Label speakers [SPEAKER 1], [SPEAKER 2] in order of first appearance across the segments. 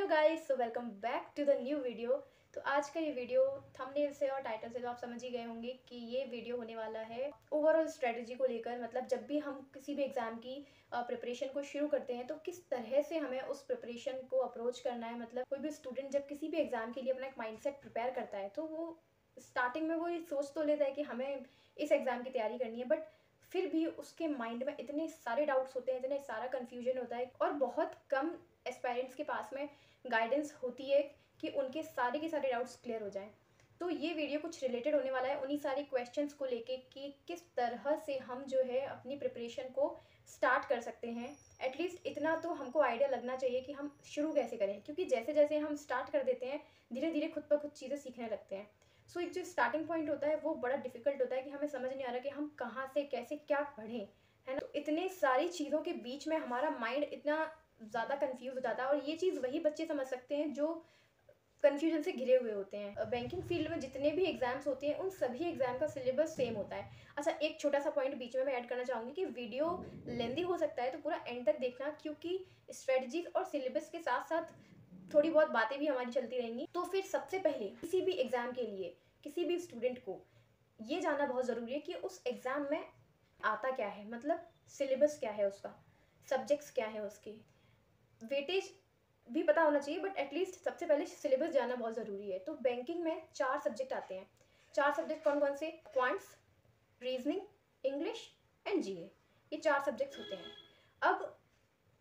[SPEAKER 1] Guys, so welcome back to the new video. तो आज का ये वीडियो थंबनेल से और टाइटल से तो आप समझ ही गए होंगे कि ये वीडियो होने वाला है ओवरऑल स्ट्रेटजी को लेकर। मतलब जब भी हम किसी भी एग्ज़ाम की प्रिपरेशन को शुरू करते हैं तो किस तरह से हमें उस प्रिपरेशन को अप्रोच करना है। मतलब कोई भी स्टूडेंट जब किसी भी एग्ज़ाम के लिए अपना एक माइंडसेट प्रिपेयर करता है तो वो स्टार्टिंग में वो ये सोच तो लेता है कि हमें इस एग्ज़ाम की तैयारी करनी है, बट फिर भी उसके माइंड में इतने सारे डाउट्स होते हैं, इतने सारा कन्फ्यूजन होता है और बहुत कम एस्पायरेंट्स के पास में गाइडेंस होती है कि उनके सारे के सारे डाउट्स क्लियर हो जाएं। तो ये वीडियो कुछ रिलेटेड होने वाला है उन्हीं सारे क्वेश्चंस को लेके कि किस तरह से हम जो है अपनी प्रिपरेशन को स्टार्ट कर सकते हैं। एटलीस्ट इतना तो हमको आइडिया लगना चाहिए कि हम शुरू कैसे करें, क्योंकि जैसे जैसे हम स्टार्ट कर देते हैं धीरे धीरे खुद ब खुद चीज़ें सीखने लगते हैं। सो एक जो स्टार्टिंग पॉइंट होता है वो बड़ा डिफिकल्ट होता है कि हमें समझ नहीं आ रहा कि हम कहाँ से कैसे क्या पढ़ें, है ना। तो इतने सारी चीज़ों के बीच में हमारा माइंड इतना ज़्यादा कंफ्यूज हो जाता है, और ये चीज़ वही बच्चे समझ सकते हैं जो कन्फ्यूजन से घिरे हुए होते हैं। बैंकिंग फील्ड में जितने भी एग्जाम्स होते हैं उन सभी एग्जाम का सिलेबस सेम होता है। अच्छा, एक छोटा सा पॉइंट बीच में मैं ऐड करना चाहूँगी कि वीडियो लेंदी हो सकता है तो पूरा एंड तक देखना, क्योंकि स्ट्रेटजीज और सिलेबस के साथ साथ थोड़ी बहुत बातें भी हमारी चलती रहेंगी। तो फिर सबसे पहले किसी भी एग्जाम के लिए किसी भी स्टूडेंट को ये जानना बहुत ज़रूरी है कि उस एग्ज़ाम में आता क्या है, मतलब सिलेबस क्या है उसका, सब्जेक्ट्स क्या है उसके, वेटेज भी पता होना चाहिए, बट एटलीस्ट सबसे पहले सिलेबस जानना बहुत ज़रूरी है। तो बैंकिंग में 4 सब्जेक्ट आते हैं। 4 सब्जेक्ट कौन कौन से? क्वांट्स, रीजनिंग, इंग्लिश एंड जीए। ये 4 सब्जेक्ट्स होते हैं। अब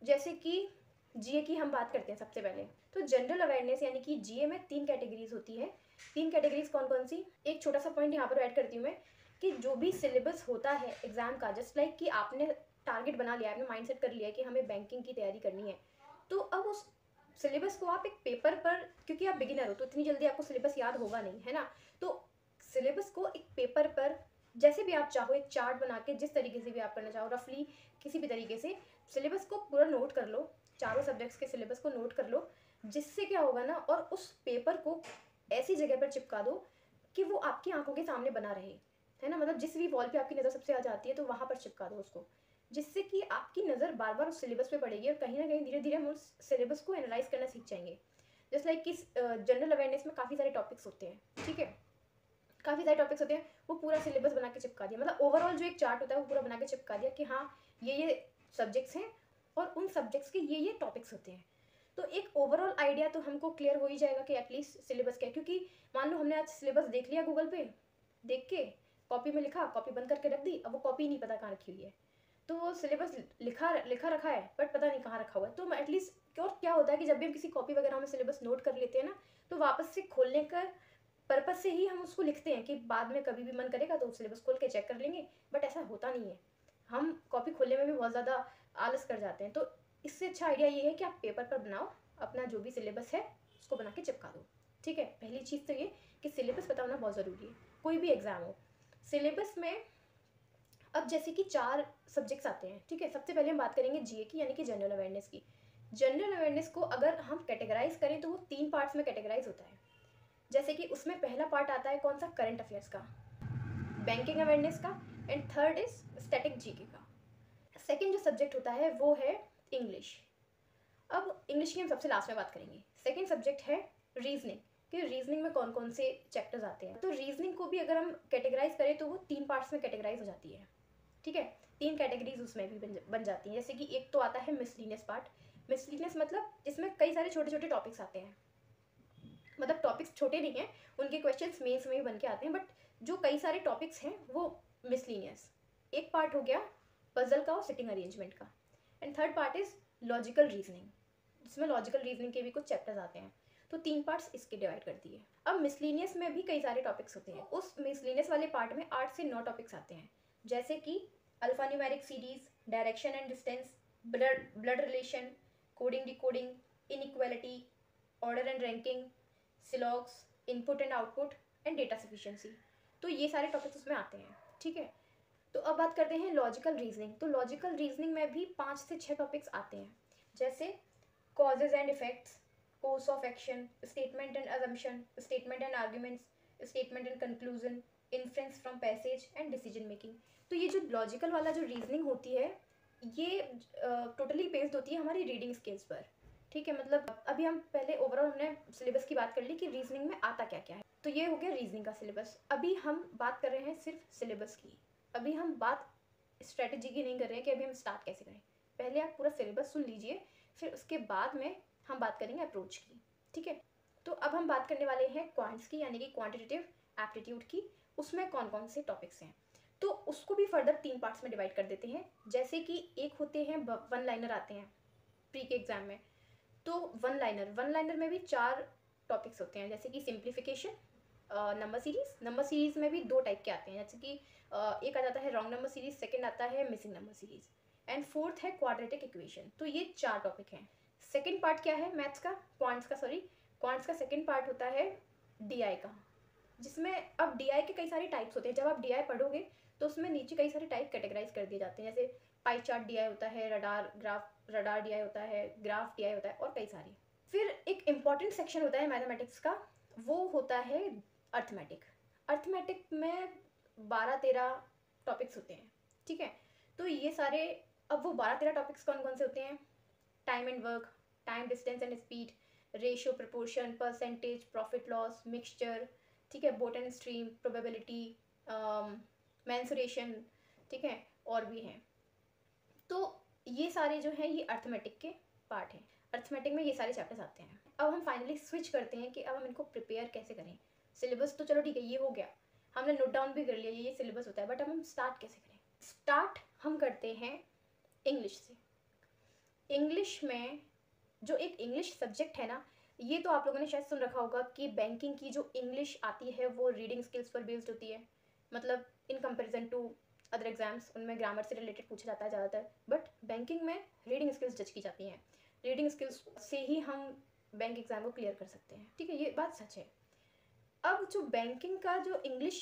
[SPEAKER 1] जैसे कि जीए की हम बात करते हैं सबसे पहले, तो जनरल अवेयरनेस यानी कि जीए में 3 कैटेगरीज होती है। 3 कैटेगरीज कौन कौन सी? एक छोटा सा पॉइंट यहाँ पर ऐड करती हूँ मैं कि जो भी सिलेबस होता है एग्जाम का, जस्ट लाइक कि आपने टारगेट बना लिया है, आपने माइंडसेट कर लिया है कि हमें बैंकिंग की तैयारी करनी है, तो अब उस सिलेबस को आप एक पेपर पर, क्योंकि आप बिगिनर हो तो इतनी जल्दी आपको सिलेबस याद होगा नहीं, है ना। तो सिलेबस को एक पेपर पर जैसे भी आप चाहो एक चार्ट बना के, जिस तरीके से भी आप करना चाहो, रफली किसी भी तरीके से सिलेबस को पूरा नोट कर लो, चारों सब्जेक्ट्स के सिलेबस को नोट कर लो। जिससे क्या होगा ना, और उस पेपर को ऐसी जगह पर चिपका दो कि वो आपकी आंखों के सामने बना रहे, है ना। मतलब जिस भी वॉल पे आपकी नज़र सबसे आ जाती है तो वहाँ पर चिपका दो उसको, जिससे कि आपकी नज़र बार बार उस सिलेबस पे पड़ेगी और कहीं ना कहीं धीरे धीरे हम उस सिलेबस को एनालाइज करना सीख जाएंगे। जस्ट लाइक कि जनरल अवेयरनेस में काफ़ी सारे टॉपिक्स होते हैं, ठीक है, काफ़ी सारे टॉपिक्स होते हैं, वो पूरा सिलेबस बना के चिपका दिया, मतलब ओवरऑल जो एक चार्ट होता है वो पूरा बना के चिपका दिया कि हाँ ये सब्जेक्ट्स हैं और उन सब्जेक्ट्स के ये टॉपिक्स होते हैं। तो एक ओवरऑल आइडिया तो हमको क्लियर हो ही जाएगा कि एटलीस्ट सिलेबस क्या है। क्योंकि मान लो हमने आज सिलेबस देख लिया गूगल पे, देख के कॉपी में लिखा, कॉपी बंद करके रख दी, अब वो कॉपी नहीं पता कहाँ रखी हुई है, तो वो सिलेबस लिखा लिखा रखा है बट पता नहीं कहाँ रखा हुआ है। तो एटलीस्ट और क्या होता है कि जब भी हम किसी कॉपी वगैरह में सिलेबस नोट कर लेते हैं ना, तो वापस से खोलने का पर्पज से ही हम उसको लिखते हैं कि बाद में कभी भी मन करेगा तो सिलेबस खोल के चेक कर लेंगे, बट ऐसा होता नहीं है। हम कॉपी खोलने में भी बहुत ज़्यादा आलस कर जाते हैं। तो इससे अच्छा आइडिया ये है कि आप पेपर पर बनाओ, अपना जो भी सिलेबस है उसको बना के चिपका दो, ठीक है। पहली चीज़ तो ये कि सिलेबस पता होना बहुत ज़रूरी है, कोई भी एग्ज़ाम हो। सिलेबस में अब जैसे कि 4 सब्जेक्ट्स आते हैं, ठीक है। सबसे पहले हम बात करेंगे जीए की, यानी कि जनरल अवेयरनेस की। जनरल अवेयरनेस को अगर हम कैटेगराइज करें तो वो 3 पार्ट्स में कैटेगराइज होता है। जैसे कि उसमें पहला पार्ट आता है कौन सा? करंट अफेयर्स का, बैंकिंग अवेयरनेस का, and third is static GK का। सेकंड जो सब्जेक्ट होता है वो है इंग्लिश। अब इंग्लिश की हम सबसे लास्ट में बात करेंगे। सेकंड सब्जेक्ट है रीजनिंग, कि रीजनिंग में कौन कौन से चैप्टर्स आते हैं। तो रीजनिंग को भी अगर हम कैटेगराइज करें तो वो 3 पार्ट्स में कैटेगराइज हो जाती है, ठीक है। 3 कैटेगरीज उसमें भी बन जाती हैं। जैसे कि एक तो आता है मिसलिनियस पार्ट। मिसलिनियस मतलब जिसमें कई सारे छोटे छोटे टॉपिक्स आते हैं, मतलब टॉपिक्स छोटे नहीं हैं, उनके क्वेश्चंस मेंस में भी बन के आते हैं, बट जो कई सारे टॉपिक्स हैं वो मिसलिनियस। एक पार्ट हो गया पजल का और सिटिंग अरेंजमेंट का, and third part is logical reasoning, जिसमें लॉजिकल रीजनिंग के भी कुछ चैप्टर्स आते हैं। तो 3 पार्ट्स इसके डिवाइड कर दिए। अब मिसलिनियस में भी कई सारे टॉपिक्स होते हैं। उस मिसलिनियस वाले पार्ट में 8 से 9 टॉपिक्स आते हैं, जैसे कि alpha numeric series, direction and distance, blood relation, coding decoding, inequality, order and ranking, syllogisms, input and output and data sufficiency. तो ये सारे टॉपिक्स उसमें आते हैं, ठीक है। तो अब बात करते हैं लॉजिकल रीजनिंग। तो लॉजिकल रीजनिंग में भी 5 से 6 टॉपिक्स आते हैं, जैसे causes and effects, course of action, statement and assumption, statement and arguments, statement and conclusion, inference from passage and decision making. तो ये जो लॉजिकल वाला जो रीजनिंग होती है ये टोटली बेस्ड होती है हमारी रीडिंग स्किल्स पर, ठीक है, मतलब अभी हम पहले ओवरऑल हमने सिलेबस की बात कर ली कि रीजनिंग में आता क्या क्या है, तो ये हो गया रीजनिंग का सिलेबस। अभी हम बात कर रहे हैं सिर्फ सिलेबस की, अभी हम बात स्ट्रेटजी की नहीं कर रहे हैं कि अभी हम स्टार्ट कैसे करें। पहले आप पूरा सिलेबस सुन लीजिए, फिर उसके बाद में हम बात करेंगे अप्रोच की, ठीक है। तो अब हम बात करने वाले हैं क्वांट्स की, यानी कि क्वांटिटेटिव एप्टीट्यूड की। उसमें कौन कौन से टॉपिक्स हैं, तो उसको भी फर्दर 3 पार्ट्स में डिवाइड कर देते हैं। जैसे कि एक होते हैं वन लाइनर आते हैं प्री के एग्जाम में, तो वन लाइनर में भी 4 टॉपिक्स होते हैं, जैसे कि सिंप्लीफिकेशन, नंबर सीरीज में भी 2 टाइप के आते हैं, जैसे कि एक आ जाता है रॉन्ग नंबर सीरीज, सेकंड आता है missing number series, and fourth है क्वाड्रेटिक इक्वेशन। तो ये 4 टॉपिक हैं। सेकंड पार्ट क्या है मैथ्स का, क्वांट्स का सेकंड पार्ट होता है डीआई का, जिसमें अब डीआई के कई सारे टाइप्स होते हैं। जब आप डीआई पढ़ोगे तो उसमें नीचे कई सारे टाइप कैटेगराइज कर दिए जाते हैं, जैसे पाई चार्ट डीआई होता है, रडार डीआई होता है, ग्राफ डीआई होता है, और कई सारे। फिर एक इम्पॉर्टेंट सेक्शन होता है मैथमेटिक्स का, वो होता है अर्थमेटिक में 12-13 टॉपिक्स होते हैं, ठीक है। तो ये सारे, अब वो 12-13 टॉपिक्स कौन कौन से होते हैं, time and work, time distance and speed, ratio, proportion, percentage, profit loss, mixture, ठीक है, boat and stream, probability, mensuration, ठीक है, और भी हैं। तो ये सारे जो हैं ये अर्थमेटिक के पार्ट हैं। अर्थमेटिक में ये सारे चैप्टर्स आते हैं। अब हम फाइनली स्विच करते हैं कि अब हम इनको प्रिपेयर कैसे करें। सिलेबस तो चलो ठीक है, ये हो गया, हमने नोट डाउन भी कर लिया ये सिलेबस होता है, बट अब हम स्टार्ट कैसे करें। स्टार्ट हम करते हैं इंग्लिश से। इंग्लिश में जो एक इंग्लिश सब्जेक्ट है ना, ये तो आप लोगों ने शायद सुन रखा होगा कि बैंकिंग की जो इंग्लिश आती है वो रीडिंग स्किल्स पर बेस्ड होती है, मतलब in comparison to other exams उनमें ग्रामर से रिलेटेड पूछा जाता है ज़्यादातर, बट बैंकिंग में रीडिंग स्किल्स जज की जाती हैं। रीडिंग स्किल्स से ही हम बैंक एग्ज़ाम को क्लियर कर सकते हैं, ठीक है, ये बात सच है। अब जो बैंकिंग का जो इंग्लिश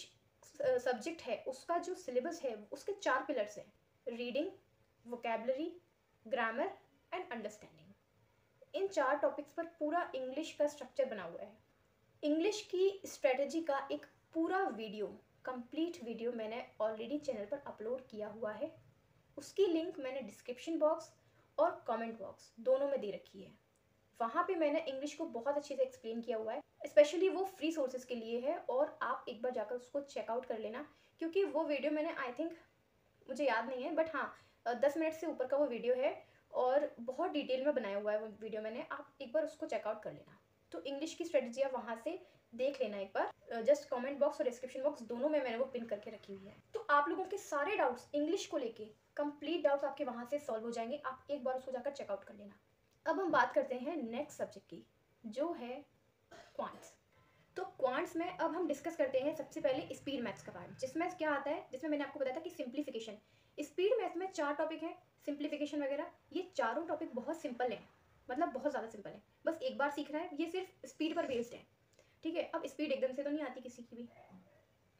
[SPEAKER 1] सब्जेक्ट है उसका जो सिलेबस है उसके 4 पिलर्स हैं, reading, vocabulary, grammar and understanding. In 4 topics पर पूरा इंग्लिश का स्ट्रक्चर बना हुआ है। इंग्लिश की स्ट्रेटजी का एक पूरा वीडियो, कंप्लीट वीडियो मैंने ऑलरेडी चैनल पर अपलोड किया हुआ है, उसकी लिंक मैंने डिस्क्रिप्शन बॉक्स और कमेंट बॉक्स दोनों में दे रखी है। वहाँ पे मैंने इंग्लिश को बहुत अच्छे से एक्सप्लेन किया हुआ है, स्पेशली वो फ्री सोर्सेज के लिए है, और आप एक बार जाकर उसको चेकआउट कर लेना, क्योंकि वो वीडियो मैंने आई थिंक, मुझे याद नहीं है, बट हाँ 10 मिनट से ऊपर का वो वीडियो है और बहुत डिटेल में बनाया हुआ है वो वीडियो मैंने, आप एक बार उसको चेकआउट कर लेना। तो इंग्लिश की स्ट्रेटजी आप वहाँ से देख लेना एक बार, जस्ट कमेंट बॉक्स और डिस्क्रिप्शन बॉक्स दोनों में मैंने वो पिन करके रखी हुई है। तो आप लोगों के सारे डाउट्स इंग्लिश को लेके, कंप्लीट डाउट्स आपके वहाँ से सॉल्व हो जाएंगे, आप एक बार उसको जाकर चेकआउट कर लेना। अब हम बात करते हैं नेक्स्ट सब्जेक्ट की, जो है क्वांट्स। तो क्वांट्स में अब हम डिस्कस करते हैं सबसे पहले स्पीड मैथ्स का पार्ट, जिसमें क्या आता है, जिसमें मैंने आपको बताया था कि सिंप्लीफिकेशन। स्पीड मैथ्स में 4 टॉपिक हैं, सिंप्लीफिकेशन वगैरह, ये चारों टॉपिक बहुत सिंपल हैं, मतलब बहुत ज़्यादा सिंपल है, बस एक बार सीखना है, ये सिर्फ स्पीड पर बेस्ड है, ठीक है। अब स्पीड एकदम से तो नहीं आती किसी की भी।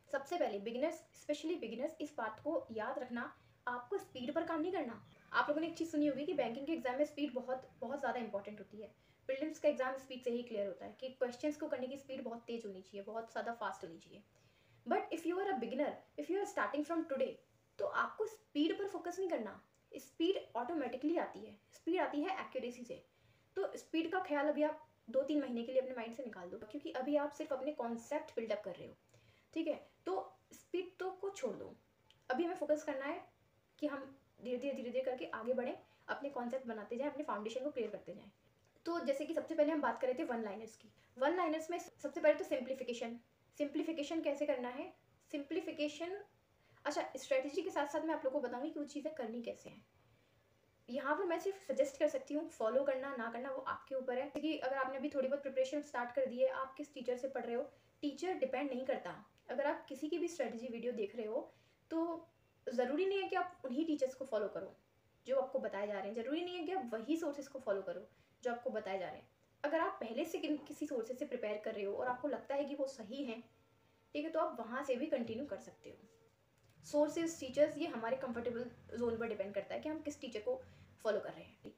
[SPEAKER 1] सबसे पहले बिगिनर्स, स्पेशली बिगिनर्स, इस बात को याद रखना, आपको स्पीड पर काम नहीं करना। आप लोगों ने एक चीज़ सुनी होगी कि बैंकिंग के एग्जाम में स्पीड बहुत बहुत ज़्यादा इंपॉर्टेंट होती है। प्रीलिम्स का एग्जाम स्पीड से ही क्लियर होता है कि क्वेश्चंस को करने की स्पीड बहुत तेज होनी चाहिए, बहुत ज़्यादा फास्ट होनी चाहिए। But if you are a beginner, if you are starting from today, तो आपको स्पीड पर फोकस नहीं करना, स्पीड ऑटोमेटिकली आती है, स्पीड आती है एक्यूरेसी से। तो स्पीड का ख्याल अभी आप 2-3 महीने के लिए अपने माइंड से निकाल दो, क्योंकि अभी आप सिर्फ अपने कॉन्सेप्ट बिल्डअप कर रहे हो, ठीक है। तो स्पीड तो को छोड़ दो, अभी हमें फोकस करना है कि हम धीरे धीरे करके आगे बढ़ें, अपने कॉन्सेप्ट बनाते जाएं, अपने फाउंडेशन को क्लियर करते जाएं। तो जैसे कि सबसे पहले हम बात कर रहे थे वन लाइनर्स की। वन लाइनर्स में सबसे पहले तो सिंप्लीफिकेशन कैसे करना है, सिंप्लीफिकेशन, अच्छा स्ट्रेटजी के साथ साथ मैं आप लोगों को बताऊंगी कि वो चीज़ें करनी कैसे हैं। यहाँ पर मैं सिर्फ सजेस्ट कर सकती हूँ, फॉलो करना ना करना वो आपके ऊपर है, क्योंकि अगर आपने अभी थोड़ी बहुत प्रिपरेशन स्टार्ट कर दी है, आप किस टीचर से पढ़ रहे हो, टीचर डिपेंड नहीं करता। अगर आप किसी की भी स्ट्रेटजी वीडियो देख रहे हो तो ज़रूरी नहीं है कि आप उन्हीं टीचर्स को फॉलो करो जो आपको बताए जा रहे हैं, ज़रूरी नहीं है कि आप वही सोर्सेज को फॉलो करो जो आपको बताए जा रहे हैं। अगर आप पहले से किसी सोर्सेज से प्रिपेयर कर रहे हो और आपको लगता है कि वो सही है, ठीक है, तो आप वहाँ से भी कंटिन्यू कर सकते हो। सोर्सेज, टीचर्स, ये हमारे कंफर्टेबल जोन पर डिपेंड करता है कि हम किस टीचर को फॉलो कर रहे हैं।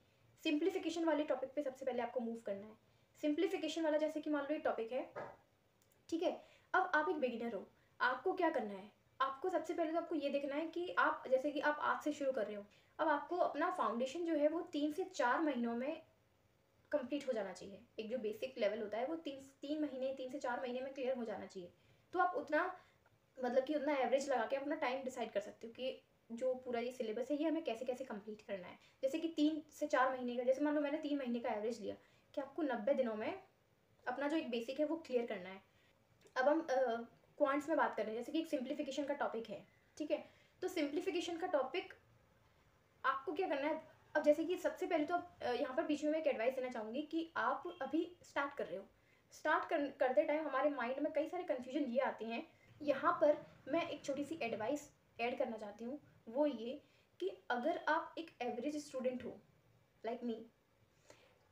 [SPEAKER 1] सिंप्लीफिकेशन वाले टॉपिक पे सबसे पहले आपको मूव करना है। सिंप्लीफिकेशन वाला जैसे कि मान लो ये टॉपिक है, ठीक है। अब आप एक बिगिनर हो, आपको क्या करना है, आपको सबसे पहले तो आपको ये देखना है कि आप, जैसे कि आप आज से शुरू कर रहे हो, अब आपको अपना फाउंडेशन जो है वो 3 से 4 महीनों में कंप्लीट हो जाना चाहिए। एक जो बेसिक लेवल होता है वो 3 से 4 महीने में क्लियर हो जाना चाहिए। तो आप उतना मतलब कि उतना एवरेज लगा के अपना टाइम डिसाइड कर सकते हो कि जो पूरा ये सिलेबस है ये हमें कैसे कैसे कंप्लीट करना है। जैसे कि 3 से 4 महीने का, जैसे मान लो मैंने 3 महीने का एवरेज लिया कि आपको 90 दिनों में अपना जो एक बेसिक है वो क्लियर करना है। अब हम क्वांट्स में बात कर रहे हैं, जैसे कि एक सिंप्लीफिकेशन का टॉपिक है, ठीक है। तो सिंप्लीफिकेशन का टॉपिक आपको क्या करना है। अब जैसे कि सबसे पहले तो आप यहाँ पर बीच में मैं एक एडवाइस देना चाहूँगी कि आप अभी स्टार्ट कर रहे हो, करते टाइम हमारे माइंड में कई सारे कन्फ्यूजन ये आते हैं। यहाँ पर मैं एक छोटी सी एडवाइस ऐड करना चाहती हूँ, वो ये कि अगर आप एक एवरेज स्टूडेंट हो लाइक मी,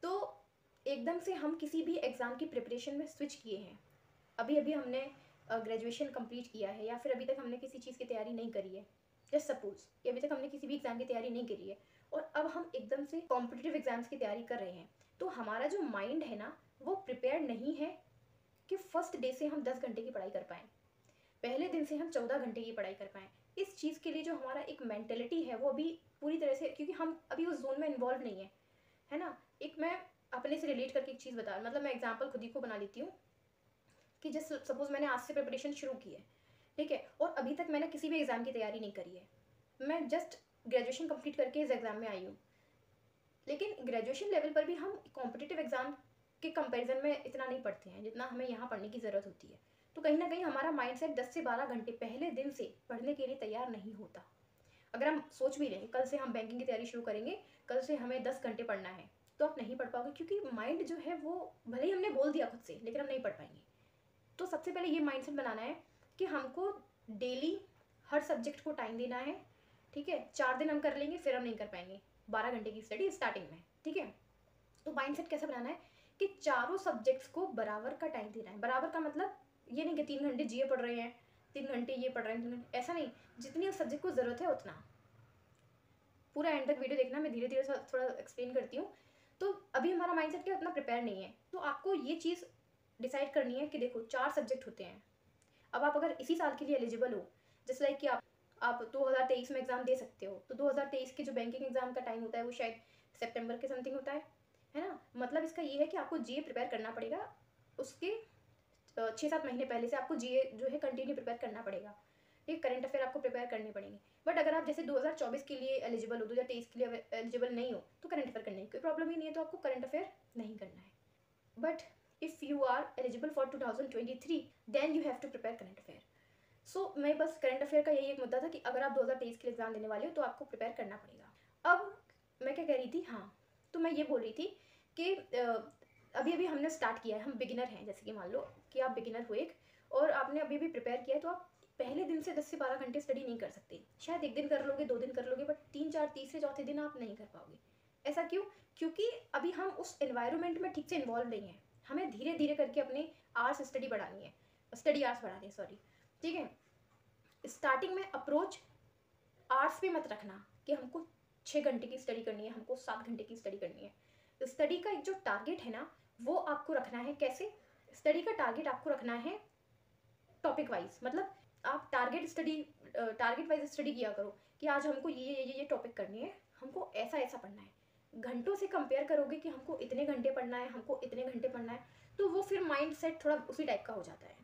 [SPEAKER 1] तो एकदम से हम किसी भी एग्ज़ाम की प्रिपरेशन में स्विच किए हैं, अभी अभी हमने ग्रेजुएशन कंप्लीट किया है या फिर अभी तक हमने किसी चीज़ की तैयारी नहीं करी है, जस्ट सपोज कि अभी तक हमने किसी भी एग्ज़ाम की तैयारी नहीं करी है और अब हम एकदम से कॉम्पिटिटिव एग्ज़ाम्स की तैयारी कर रहे हैं, तो हमारा जो माइंड है ना वो प्रिपेयर नहीं है कि फर्स्ट डे से हम 10 घंटे की पढ़ाई कर पाएँ, पहले दिन से हम 14 घंटे की पढ़ाई कर पाएँ। इस चीज़ के लिए जो हमारा एक मेंटेलिटी है वो अभी पूरी तरह से, क्योंकि हम अभी उस जोन में इन्वॉल्व नहीं है ना। एक मैं अपने से रिलेट करके एक चीज़ बता, मतलब मैं एग्जाम्पल खुद ही को बना लेती हूँ कि जैसे सपोज मैंने आज से प्रिपरेशन शुरू की है, ठीक है, और अभी तक मैंने किसी भी एग्ज़ाम की तैयारी नहीं करी है, मैं जस्ट ग्रेजुएशन कंप्लीट करके इस एग्ज़ाम में आई हूँ। लेकिन ग्रेजुएशन लेवल पर भी हम कॉम्पिटिटिव एग्ज़ाम के कंपैरिजन में इतना नहीं पढ़ते हैं जितना हमें यहाँ पढ़ने की ज़रूरत होती है। तो कहीं ना कहीं हमारा माइंडसेट 10 से 12 घंटे पहले दिन से पढ़ने के लिए तैयार नहीं होता। अगर हम सोच भी लें कल से हम बैंकिंग की तैयारी शुरू करेंगे, कल से हमें 10 घंटे पढ़ना है, तो आप नहीं पढ़ पाओगे, क्योंकि माइंड जो है वो भले ही हमने बोल दिया खुद से लेकिन हम नहीं पढ़ पाएंगे। तो सबसे पहले ये माइंडसेट बनाना है कि हमको डेली हर सब्जेक्ट को टाइम देना है, ठीक है। 4 दिन हम कर लेंगे फिर हम नहीं कर पाएंगे 12 घंटे की स्टडी स्टार्टिंग में, ठीक है। तो माइंडसेट कैसे बनाना है कि चारों सब्जेक्ट्स को बराबर का टाइम देना है। बराबर का मतलब ये नहीं कि 3 घंटे जीए पढ़ रहे हैं, 3 घंटे ये पढ़ रहे हैं, 3 घंटे, ऐसा नहीं। जितनी उस सब्जेक्ट को ज़रूरत है उतना। पूरा एंड तक वीडियो देखना, मैं धीरे धीरे थोड़ा एक्सप्लेन करती हूँ। तो अभी हमारा माइंडसेट क्या उतना प्रिपेयर नहीं है, तो आपको ये चीज़ डिसाइड करनी है कि देखो 4 सब्जेक्ट होते हैं। अब आप अगर इसी साल के लिए एलिजिबल हो, जैसे लाइक कि आप 2023 में एग्ज़ाम दे सकते हो, तो 2023 के जो बैंकिंग एग्ज़ाम का टाइम होता है वो शायद सितंबर के समथिंग होता है ना। मतलब इसका ये है कि आपको जीए प्रिपेयर करना पड़ेगा, उसके 6-7 महीने पहले से आपको जीए जो है कंटिन्यू प्रिपेयर करना पड़ेगा, ये करंट अफेयर आपको प्रिपेयर करने पड़ेंगे। बट अगर आप जैसे 2024 के लिए एलिजिबल हो, 2023 के लिए एलिजिबल नहीं हो, तो करंट अफेयर करने की कोई प्रॉब्लम ही नहीं है, तो आपको करंट अफेयर नहीं करना है। But if you are eligible for 2023 then you have to prepare current affair. So मैं बस करंट अफेयर का यही एक मुद्दा था कि अगर आप 2023 के लिए एग्ज़ाम देने वाले हो तो आपको प्रिपेयर करना पड़ेगा। अब मैं क्या कह रही थी, हाँ, तो मैं ये बोल रही थी कि अभी अभी हमने स्टार्ट किया है, हम बिगिनर हैं। जैसे कि मान लो कि आप बिगिनर हो एक, और आपने अभी भी प्रिपेयर किया है, तो आप पहले दिन से 10 से 12 घंटे स्टडी नहीं कर सकते। शायद एक दिन कर लोगे, 2 दिन कर लोगे, बट 3-4 तीसरे चौथे दिन आप नहीं कर पाओगे। ऐसा क्यों? क्योंकि अभी हम उस एनवायरनमेंट में ठीक से इन्वॉल्व नहीं है। हमें धीरे धीरे करके अपने आवर्स स्टडी बढ़ानी है, स्टडी आवर्स बढ़ानी है, सॉरी, ठीक है। स्टार्टिंग में अप्रोच आवर्स पे मत रखना कि हमको 6 घंटे की स्टडी करनी है, हमको 7 घंटे की स्टडी करनी है। स्टडी का एक जो टारगेट है ना वो आपको रखना है। कैसे? स्टडी का टारगेट आपको रखना है टॉपिक वाइज, मतलब आप टारगेट वाइज स्टडी किया करो कि आज हमको ये टॉपिक करनी है, हमको ऐसा ऐसा पढ़ना है। घंटों से कंपेयर करोगे कि हमको इतने घंटे पढ़ना है, हमको इतने घंटे पढ़ना है, तो वो फिर माइंड सेट थोड़ा उसी टाइप का हो जाता है।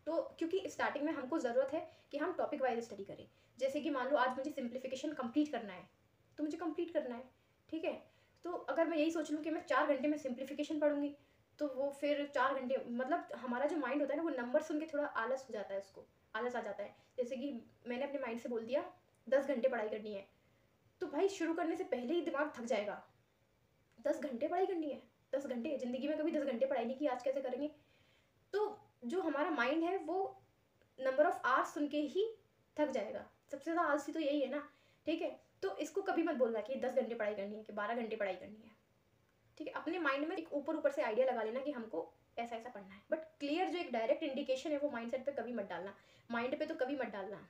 [SPEAKER 1] तो क्योंकि स्टार्टिंग में हमको ज़रूरत है कि हम टॉपिक वाइज स्टडी करें। जैसे कि मान लो आज मुझे सिंप्लीफिकेशन कंप्लीट करना है, तो मुझे कंप्लीट करना है, ठीक है। तो अगर मैं यही सोच लूँ कि मैं 4 घंटे में सिंप्लीफिकेशन पढ़ूंगी, तो वो फिर 4 घंटे, मतलब हमारा जो माइंड होता है ना वो नंबर सुन के थोड़ा आलस हो जाता है, उसको आलस आ जाता है। जैसे कि मैंने अपने माइंड से बोल दिया 10 घंटे पढ़ाई करनी है, तो भाई शुरू करने से पहले ही दिमाग थक जाएगा। 10 घंटे पढ़ाई करनी है, 10 घंटे, ज़िंदगी में कभी 10 घंटे पढ़ाई नहीं की, आज कैसे करेंगे? तो जो हमारा माइंड है वो नंबर ऑफ आवर्स सुन के ही थक जाएगा। सबसे ज़्यादा आलसी तो यही है ना, ठीक है। तो इसको कभी मत बोलना कि 10 घंटे पढ़ाई करनी है, कि 12 घंटे पढ़ाई करनी है, ठीक है। अपने माइंड में एक ऊपर ऊपर से आइडिया लगा लेना कि हमको ऐसा ऐसा पढ़ना है, बट क्लियर जो एक डायरेक्ट इंडिकेशन है वो माइंडसेट पे कभी मत डालना, माइंड पे तो कभी मत डालना।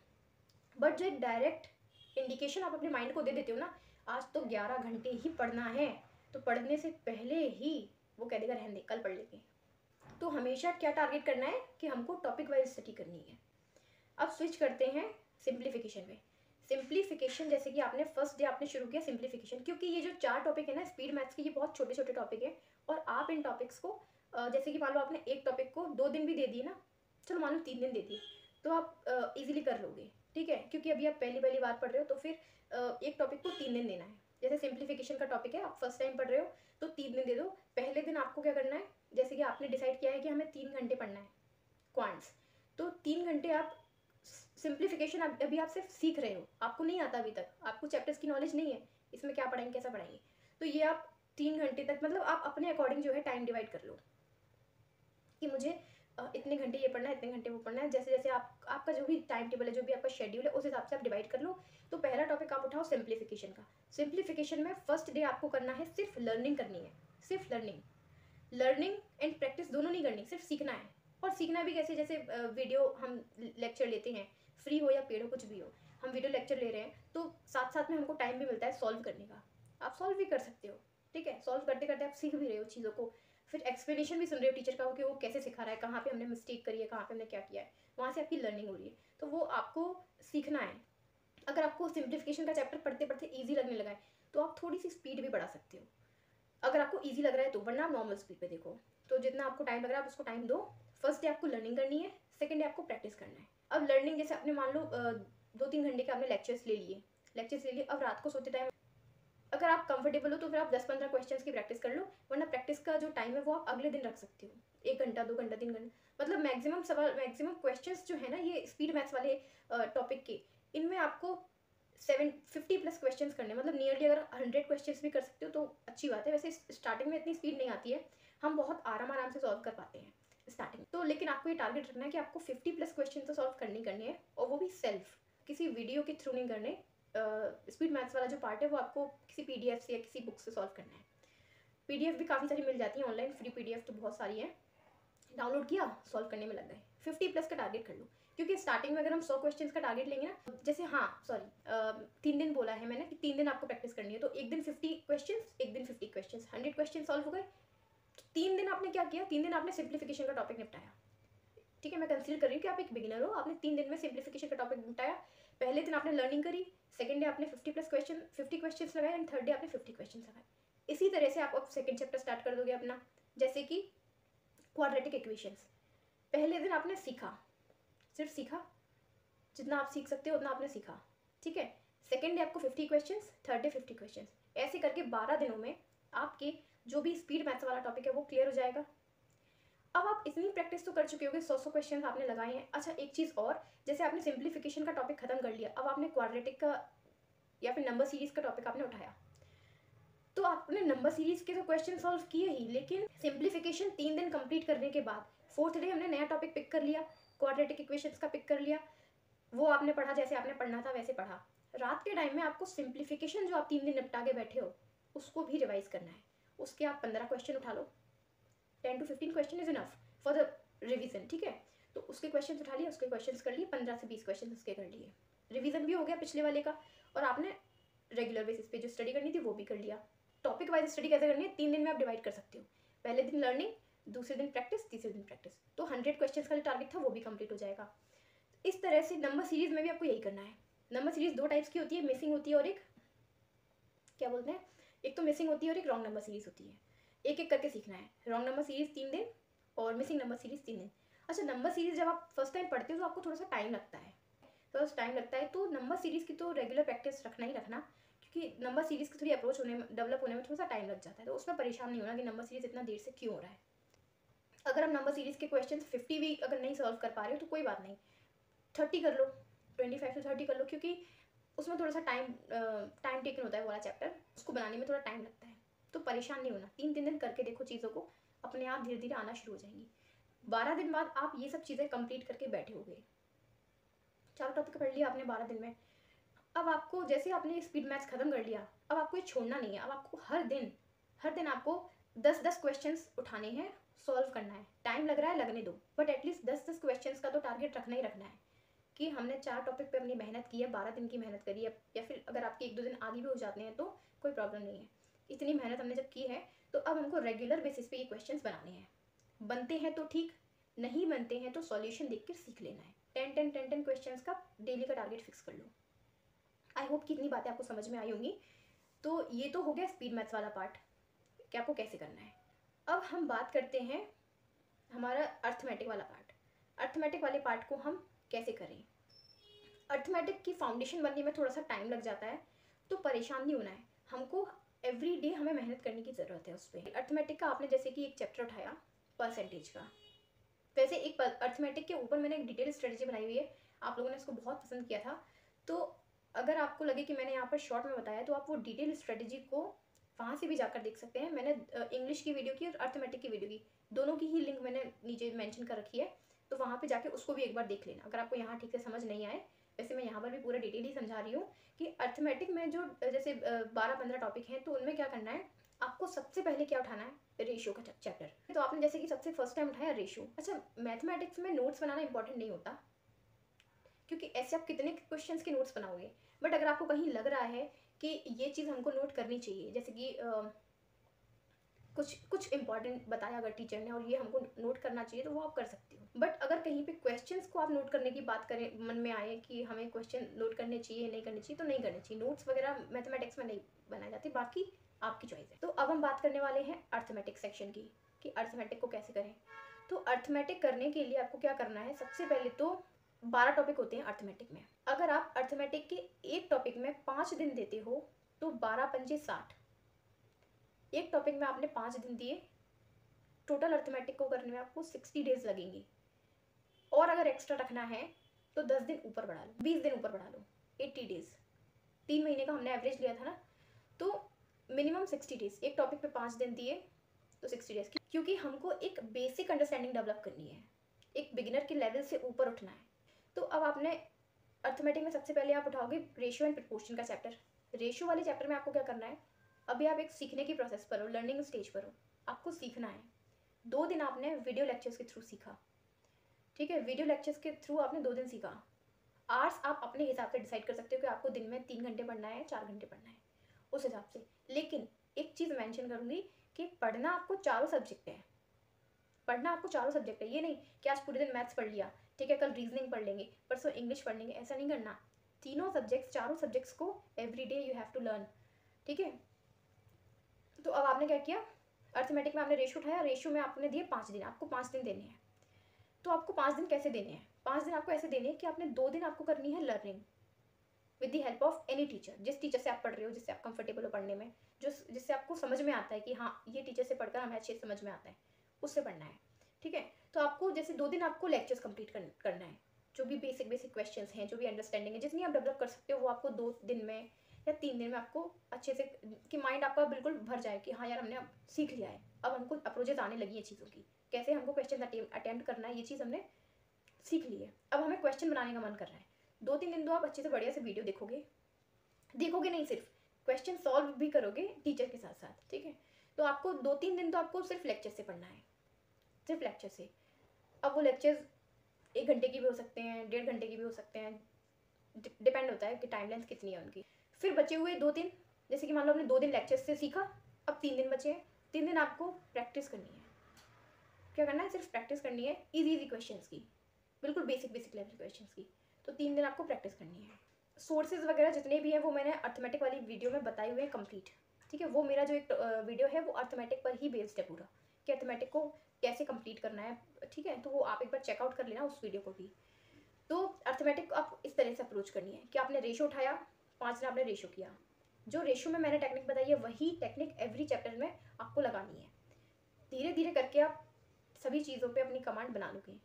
[SPEAKER 1] बट जो एक डायरेक्ट इंडिकेशन आप अपने माइंड को दे देते हो ना, आज तो 11 घंटे ही पढ़ना है, तो पढ़ने से पहले ही वो कह देगा रहने दे, कल पढ़ लेंगे। तो हमेशा क्या टारगेट करना है कि हमको टॉपिक वाइज स्टडी करनी है। अब स्विच करते हैं सिंप्लीफिकेशन में। सिंप्लीफिकेशन, जैसे कि आपने फर्स्ट डे आपने शुरू किया सिंप्लीफिकेशन, क्योंकि ये जो 4 टॉपिक है ना स्पीड मैथ्स के, ये बहुत छोटे छोटे टॉपिक है और आप इन टॉपिक्स को जैसे कि मान लो आपने एक टॉपिक को 2 दिन भी दे दिए ना, चलो मान लो 3 दिन दे दिए, तो आप ईजिली कर लोगे, ठीक है, क्योंकि अभी आप पहली पहली बार पढ़ रहे हो, तो फिर एक टॉपिक को 3 दिन देना है। जैसे सिंप्लीफिकेशन का टॉपिक है, आप फर्स्ट टाइम पढ़ रहे हो तो 3 दिन दे दो। पहले दिन आपको क्या करना है, जैसे कि आपने डिसाइड किया है कि हमें 3 घंटे पढ़ना है क्वांट्स, तो 3 घंटे आप सिंप्लीफिकेशन अभी आप सिर्फ सीख रहे हो, आपको नहीं आता अभी तक, आपको चैप्टर्स की नॉलेज नहीं है, इसमें क्या पढ़ाएंगे कैसा पढ़ाएंगे, तो ये आप 3 घंटे तक मतलब आप अपने अकॉर्डिंग जो है टाइम डिवाइड कर लो कि मुझे इतने घंटे ये पढ़ना है, इतने घंटे वो पढ़ना है। जैसे जैसे आपका जो भी टाइम टेबल है, जो भी आपका शेड्यूल है, उस हिसाब से आप डिवाइड कर लो। तो पहला टॉपिक आप उठाओ सिंप्लीफिकेशन का। सिंप्लीफिकेशन में फर्स्ट डे आपको करना है, सिर्फ लर्निंग करनी है, सिर्फ लर्निंग एंड प्रैक्टिस दोनों नहीं करनी, सिर्फ सीखना है। और सीखना भी कैसे, जैसे वीडियो हम लेक्चर लेते हैं, फ्री हो या पेड हो कुछ भी हो, हम वीडियो लेक्चर ले रहे हैं तो साथ साथ में हमको टाइम भी मिलता है सॉल्व करने का, आप सॉल्व भी कर सकते हो, ठीक है। सॉल्व करते करते आप सीख भी रहे हो चीज़ों को, फिर एक्सप्लेनेशन भी सुन रहे हो टीचर का कि वो कैसे सिखा रहा है, कहाँ पे हमने मिस्टेक करी है, कहाँ पे हमने क्या किया है, वहाँ से आपकी लर्निंग हो रही है, तो वो आपको सीखना है। अगर आपको सिंप्लीफिकेशन का चैप्टर पढ़ते पढ़ते ईजी लगने लगा है तो आप थोड़ी सी स्पीड भी बढ़ा सकते हो, अगर आपको ईजी लग रहा है तो, वरना आप नॉर्मल स्पीड पे देखो। तो जितना आपको टाइम लग रहा है आप उसको टाइम दो। फर्स्ट डे आपको लर्निंग करनी है, सेकंड डे आपको प्रैक्टिस करना है। अब लर्निंग जैसे आपने मान लो 2-3 घंटे के आपने लेक्चर्स ले लिए, अब रात को सोते टाइम अगर आप कंफर्टेबल हो तो फिर आप 10-15 क्वेश्चंस की प्रैक्टिस कर लो, वरना प्रैक्टिस का जो टाइम है वो आप अगले दिन रख सकते हो, 1 घंटा 2 घंटा 3 घंटा, मतलब मैक्सिमम क्वेश्चंस जो है ना ये स्पीड मैथ्स वाले टॉपिक के, इनमें आपको 750+ क्वेश्चंस करने, मतलब नियरली अगर 100 क्वेश्चंस भी कर सकते हो तो अच्छी बात है। वैसे स्टार्टिंग में इतनी स्पीड नहीं आती है, हम बहुत आराम से सॉल्व कर पाते हैं स्टार्टिंग तो, लेकिन आपको ये टारगेट रखना है कि आपको 50+ क्वेश्चन तो सॉल्व करनी है, और वो भी सेल्फ, किसी वीडियो के थ्रू नहीं करने। स्पीड मैथ्स वाला जो पार्ट है वो आपको किसी PDF से या किसी बुक से सॉल्व करना है। PDF भी काफ़ी सारी मिल जाती है ऑनलाइन, फ्री PDF तो बहुत सारी है, डाउनलोड किया, सॉल्व करने में लग गए। 50+ का टारगेट कर लो, क्योंकि स्टार्टिंग में अगर हम 100 क्वेश्चंस का टारगेट लेंगे ना, जैसे हाँ सॉरी 3 दिन बोला है मैंने कि 3 दिन आपको प्रैक्टिस करनी है, तो एक दिन 50 क्वेश्चंस, एक दिन 50 क्वेश्चंस, 100 क्वेश्चन सॉल्व हो गए। तो 3 दिन आपने क्या किया, 3 दिन आपने सिंप्लीफिकेशन का टॉपिक निपटाया, ठीक है। मैं कंसीडर कर रही हूँ कि आप एक बिगिनर हो, आपने 3 दिन में सिंप्लीफिकेशन का टॉपिक निपटाया। पहले दिन आपने लर्निंग करी, सेकंड डे आपने 50 क्वेश्चन लगाए, एंड थर्ड डे आपने 50 क्वेश्चन लगाए। इसी तरह से आप अब सेकंड चैप्टर स्टार्ट कर दोगे अपना, जैसे कि क्वाड्रेटिक इक्वेशंस। पहले दिन आपने सीखा, सिर्फ सीखा, जितना आप सीख सकते हो उतना आपने सीखा, ठीक है। सेकंड डे आपको 50 क्वेश्चंस, थर्ड डे 50 क्वेश्चंस, ऐसे करके 12 दिनों में आपके जो भी स्पीड मैथ्स वाला टॉपिक है वो क्लियर हो जाएगा। अब आप इतनी प्रैक्टिस तो कर चुके होगे, 100 क्वेश्चन आपने लगाए हैं। अच्छा एक चीज़ और, जैसे आपने सिंप्लीफिकेशन का टॉपिक खत्म कर लिया, अब आपने क्वाड्रेटिक का या फिर नंबर सीरीज का टॉपिक आपने उठाया, तो आपने नंबर सीरीज के तो क्वेश्चन सॉल्व किए ही, लेकिन सिंप्लीफिकेशन 3 दिन कंप्लीट करने के बाद फोर्थ डे हमने नया टॉपिक पिक कर लिया, क्वाड्रेटिक इक्वेशंस का पिक कर लिया, वो आपने पढ़ा, जैसे आपने पढ़ना था वैसे पढ़ा। रात के टाइम में आपको सिंप्लीफिकेशन जो आप 3 दिन निपटा के बैठे हो उसको भी रिवाइज करना है, उसके आप 15 क्वेश्चन उठा लो, 10 to 15 question is enough for the revision, ठीक है। तो उसके क्वेश्चन उठा लिए, उसके क्वेश्चन कर लिए, 15 से 20 क्वेश्चन उसके कर लिए, रिवीजन भी हो गया पिछले वाले का, और आपने रेगुलर बेसिस पे जो स्टडी करनी थी वो भी कर लिया। टॉपिक वाइज स्टडी कैसे करनी है, 3 दिन में आप डिवाइड कर सकते हो, पहले दिन लर्निंग, दूसरे दिन प्रैक्टिस, तीसरे दिन प्रैक्टिस, तो 100 क्वेश्चन का जो टारगेट था वो भी कंप्लीट हो जाएगा। इस तरह से नंबर सीरीज में भी आपको यही करना है। नंबर सीरीज 2 टाइप्स की होती है, मिसिंग होती है और एक क्या बोलते हैं, एक तो मिसिंग होती है और एक रॉन्ग नंबर सीरीज होती है, एक एक करके सीखना है। रॉन्ग नंबर सीरीज 3 दिन और मिसिंग नंबर सीरीज 3 दिन। अच्छा नंबर सीरीज जब आप फर्स्ट टाइम पढ़ते हो तो आपको थोड़ा सा टाइम लगता है, तो नंबर सीरीज की तो रेगुलर प्रैक्टिस रखना ही रखना, क्योंकि नंबर सीरीज की थोड़ी अप्रोच होने में, डेवलप होने में थोड़ा सा टाइम लग जाता है, तो उसमें परेशान नहीं होना कि नंबर सीरीज इतना देर से क्यों हो रहा है। अगर आप नंबर सीरीज के क्वेश्चन 50 भी अगर नहीं सॉल्व कर पा रहे हो तो कोई बात नहीं, 30 कर लो, 25 से 30 कर लो, क्योंकि उसमें थोड़ा सा टाइम टेकन होता है वाला चैप्टर, उसको बनाने में थोड़ा टाइम लगता है, तो परेशान नहीं होना। 3 दिन करके देखो चीज़ों को, अपने आप धीरे धीरे आना शुरू हो जाएंगी। 12 दिन बाद आप ये सब चीज़ें कंप्लीट करके बैठे हो गए, 4 टॉपिक पढ़ लिया आपने 12 दिन में। अब आपको जैसे आपने स्पीड मैथ्स खत्म कर लिया, अब आपको ये छोड़ना नहीं है, अब आपको हर दिन आपको 10-10 क्वेश्चंस उठाने हैं, सॉल्व करना है। टाइम लग रहा है लगने दो, बट एटलीस्ट 10-10 क्वेश्चंस का तो टारगेट रखना ही रखना है कि हमने 4 टॉपिक पे अपनी मेहनत की है, 12 दिन की मेहनत करी है, या फिर अगर आपके 1-2 दिन आगे भी हो जाते हैं तो कोई प्रॉब्लम नहीं है। इतनी मेहनत हमने जब की है तो अब हमको रेगुलर बेसिस पे ये क्वेश्चंस बनाने हैं। बनते हैं तो ठीक, नहीं बनते हैं तो सॉल्यूशन देख कर सीख लेना है। 10 क्वेश्चंस का डेली का टारगेट फिक्स कर लो। आई होप कि इतनी बातें आपको समझ में आई होंगी। तो ये तो हो गया स्पीड मैथ्स वाला पार्ट कि आपको कैसे करना है। अब हम बात करते हैं हमारा अर्थमेटिक वाला पार्ट। अर्थमेटिक वाले पार्ट को हम कैसे करें। अर्थमेटिक की फाउंडेशन बनने में थोड़ा सा टाइम लग जाता है, तो परेशान नहीं होना है। हमको एवरी डे हमें मेहनत करने की ज़रूरत है उस पर। अर्थमेटिक का आपने जैसे कि एक चैप्टर उठाया परसेंटेज का, वैसे एक अर्थमेटिक के ऊपर मैंने एक डिटेल स्ट्रेटजी बनाई हुई है, आप लोगों ने इसको बहुत पसंद किया था। तो अगर आपको लगे कि मैंने यहाँ पर शॉर्ट में बताया तो आप वो डिटेल स्ट्रेटजी को वहाँ से भी जाकर देख सकते हैं। मैंने इंग्लिश की वीडियो की और अर्थमेटिक की वीडियो की, दोनों की ही लिंक मैंने नीचे मेंशन कर रखी है, तो वहाँ पे जाके उसको भी एक बार देख लेना अगर आपको यहाँ ठीक से समझ नहीं आए। वैसे मैं यहाँ पर भी पूरा डिटेल ही समझा रही हूँ कि अर्थमेटिक में जो जैसे 12-15 टॉपिक हैं, तो उनमें क्या करना है, आपको सबसे पहले क्या उठाना है, रेशियो का चैप्टर। तो आपने जैसे कि सबसे फर्स्ट टाइम उठाया रेशियो। अच्छा, मैथमेटिक्स में नोट्स बनाना इंपॉर्टेंट नहीं होता, क्योंकि ऐसे आप कितने क्वेश्चंस के नोट्स बनाओगे, बट अगर आपको कहीं लग रहा है कि ये चीज़ हमको नोट करनी चाहिए, जैसे कि कुछ इंपॉर्टेंट बताया अगर टीचर ने और ये हमको नोट करना चाहिए, तो वो आप कर सकते हो। बट अगर कहीं पे क्वेश्चंस को आप नोट करने की बात करें, मन में आए कि हमें क्वेश्चन नोट करने चाहिए नहीं करने चाहिए, तो नहीं करने चाहिए। नोट्स वगैरह मैथमेटिक्स में नहीं बनाए जाते, बाकी आपकी चॉइस है। तो अब हम बात करने वाले हैं अर्थमेटिक सेक्शन की, कि अर्थमेटिक को कैसे करें। तो अर्थमेटिक करने के लिए आपको क्या करना है, सबसे पहले तो 12 टॉपिक होते हैं अर्थमेटिक में। अगर आप अर्थमेटिक के एक टॉपिक में 5 दिन देते हो तो 12 पंजे 60, एक टॉपिक में आपने 5 दिन दिए, टोटल अर्थमेटिक को करने में आपको 60 डेज लगेंगे। और अगर एक्स्ट्रा रखना है तो 10 दिन ऊपर बढ़ा लो, 20 दिन ऊपर बढ़ा लो, 80 डेज। 3 महीने का हमने एवरेज लिया था ना, तो मिनिमम 60 डेज। एक टॉपिक पे 5 दिन दिए तो 60 डेज, क्योंकि हमको एक बेसिक अंडरस्टैंडिंग डेवलप करनी है, एक बिगिनर के लेवल से ऊपर उठना है। तो अब आपने अर्थमेटिक में सबसे पहले आप उठाओगे रेशियो एंड प्रपोर्शन का चैप्टर। रेशियो वाले चैप्टर में आपको क्या करना है, अभी आप एक सीखने की प्रोसेस पर हो, लर्निंग स्टेज पर हो, आपको सीखना है। 2 दिन आपने वीडियो लेक्चर्स के थ्रू सीखा, ठीक है, वीडियो लेक्चर्स के थ्रू आपने 2 दिन सीखा। आवर्स आप अपने हिसाब से डिसाइड कर सकते हो कि आपको दिन में 3 घंटे पढ़ना है, 4 घंटे पढ़ना है, उस हिसाब से। लेकिन एक चीज़ मेंशन करूँगी कि पढ़ना आपको चारों सब्जेक्ट है, पढ़ना आपको चारों सब्जेक्ट है। ये नहीं कि आज पूरे दिन मैथ्स पढ़ लिया, ठीक है, कल रीजनिंग पढ़ लेंगे, परसों इंग्लिश पढ़ लेंगे, ऐसा नहीं करना। तीनों सब्जेक्ट्स, चारों सब्जेक्ट्स को every day you have to learn, ठीक है। तो अब आपने क्या किया, अर्थमेटिक में आपने रेशियो उठाया, रेशियो में आपने दिए 5 दिन, आपको 5 दिन देने हैं। तो आपको 5 दिन कैसे देने हैं, 5 दिन आपको ऐसे देने हैं कि आपने 2 दिन आपको करनी है learning with the help of any teacher. जिस टीचर से आप पढ़ रहे हो, जिससे आप कंफर्टेबल हो पढ़ने में, जिससे आपको समझ में आता है कि हाँ ये टीचर से पढ़कर हमें अच्छे से समझ में आता है, उससे पढ़ना है, ठीक है। तो आपको जैसे 2 दिन आपको लेक्चर्स कंप्लीट करना है, जो भी बेसिक क्वेश्चंस हैं, जो भी अंडरस्टैंडिंग है, जितनी आप डेवलप कर सकते हो, वो आपको 2 दिन में या 3 दिन में आपको अच्छे से, कि माइंड आपका बिल्कुल भर जाए कि हाँ यार हमने अब सीख लिया है, अब हमको अप्रोचेज आने लगी है चीज़ों की, कैसे हमको क्वेश्चन अटेम्प्ट करना है, ये चीज़ हमने सीख ली है। अब हमें क्वेश्चन बनाने का मन कर रहा है, 2-3 दिन तो आप अच्छे से बढ़िया से वीडियो देखोगे नहीं, सिर्फ क्वेश्चन सॉल्व भी करोगे टीचर के साथ साथ, ठीक है। तो आपको 2-3 दिन तो आपको सिर्फ लेक्चर से पढ़ना है, सिर्फ लेक्चर से। अब वो लेक्चर्स 1 घंटे की भी हो सकते हैं, 1.5 घंटे की भी हो सकते हैं, डिपेंड होता है कि टाइम लेंथ कितनी है उनकी। फिर बचे हुए 2 दिन, जैसे कि मान लो आपने 2 दिन लेक्चर से सीखा, अब 3 दिन बचे हैं, 3 दिन आपको प्रैक्टिस करनी है। क्या करना है, सिर्फ प्रैक्टिस करनी है इजी क्वेश्चंस की, बिल्कुल बेसिक लेवल क्वेश्चंस की। तो 3 दिन आपको प्रैक्टिस करनी है। सोर्सेज वगैरह जितने भी हैं वो मैंने अर्थमेटिक वाली वीडियो में बताए हुए हैं कंप्लीट, ठीक है। वो मेरा जो एक वीडियो है वो अर्थमेटिक पर ही बेस्ड है पूरा, कि अर्थमेटिक को कैसे कंप्लीट करना है, ठीक है। तो वो आप एक बार चेकआउट कर लेना उस वीडियो को भी। तो अर्थमेटिक को आप इस तरह से अप्रोच करनी है कि आपने रेशियो उठाया, 5 दिन आपने रेशियो किया, जो रेशियो में मैंने टेक्निक बताई है वही टेक्निक एवरी चैप्टर में आपको लगानी है। धीरे धीरे करके आप सभी चीज़ों पे अपनी कमांड बना लोगे।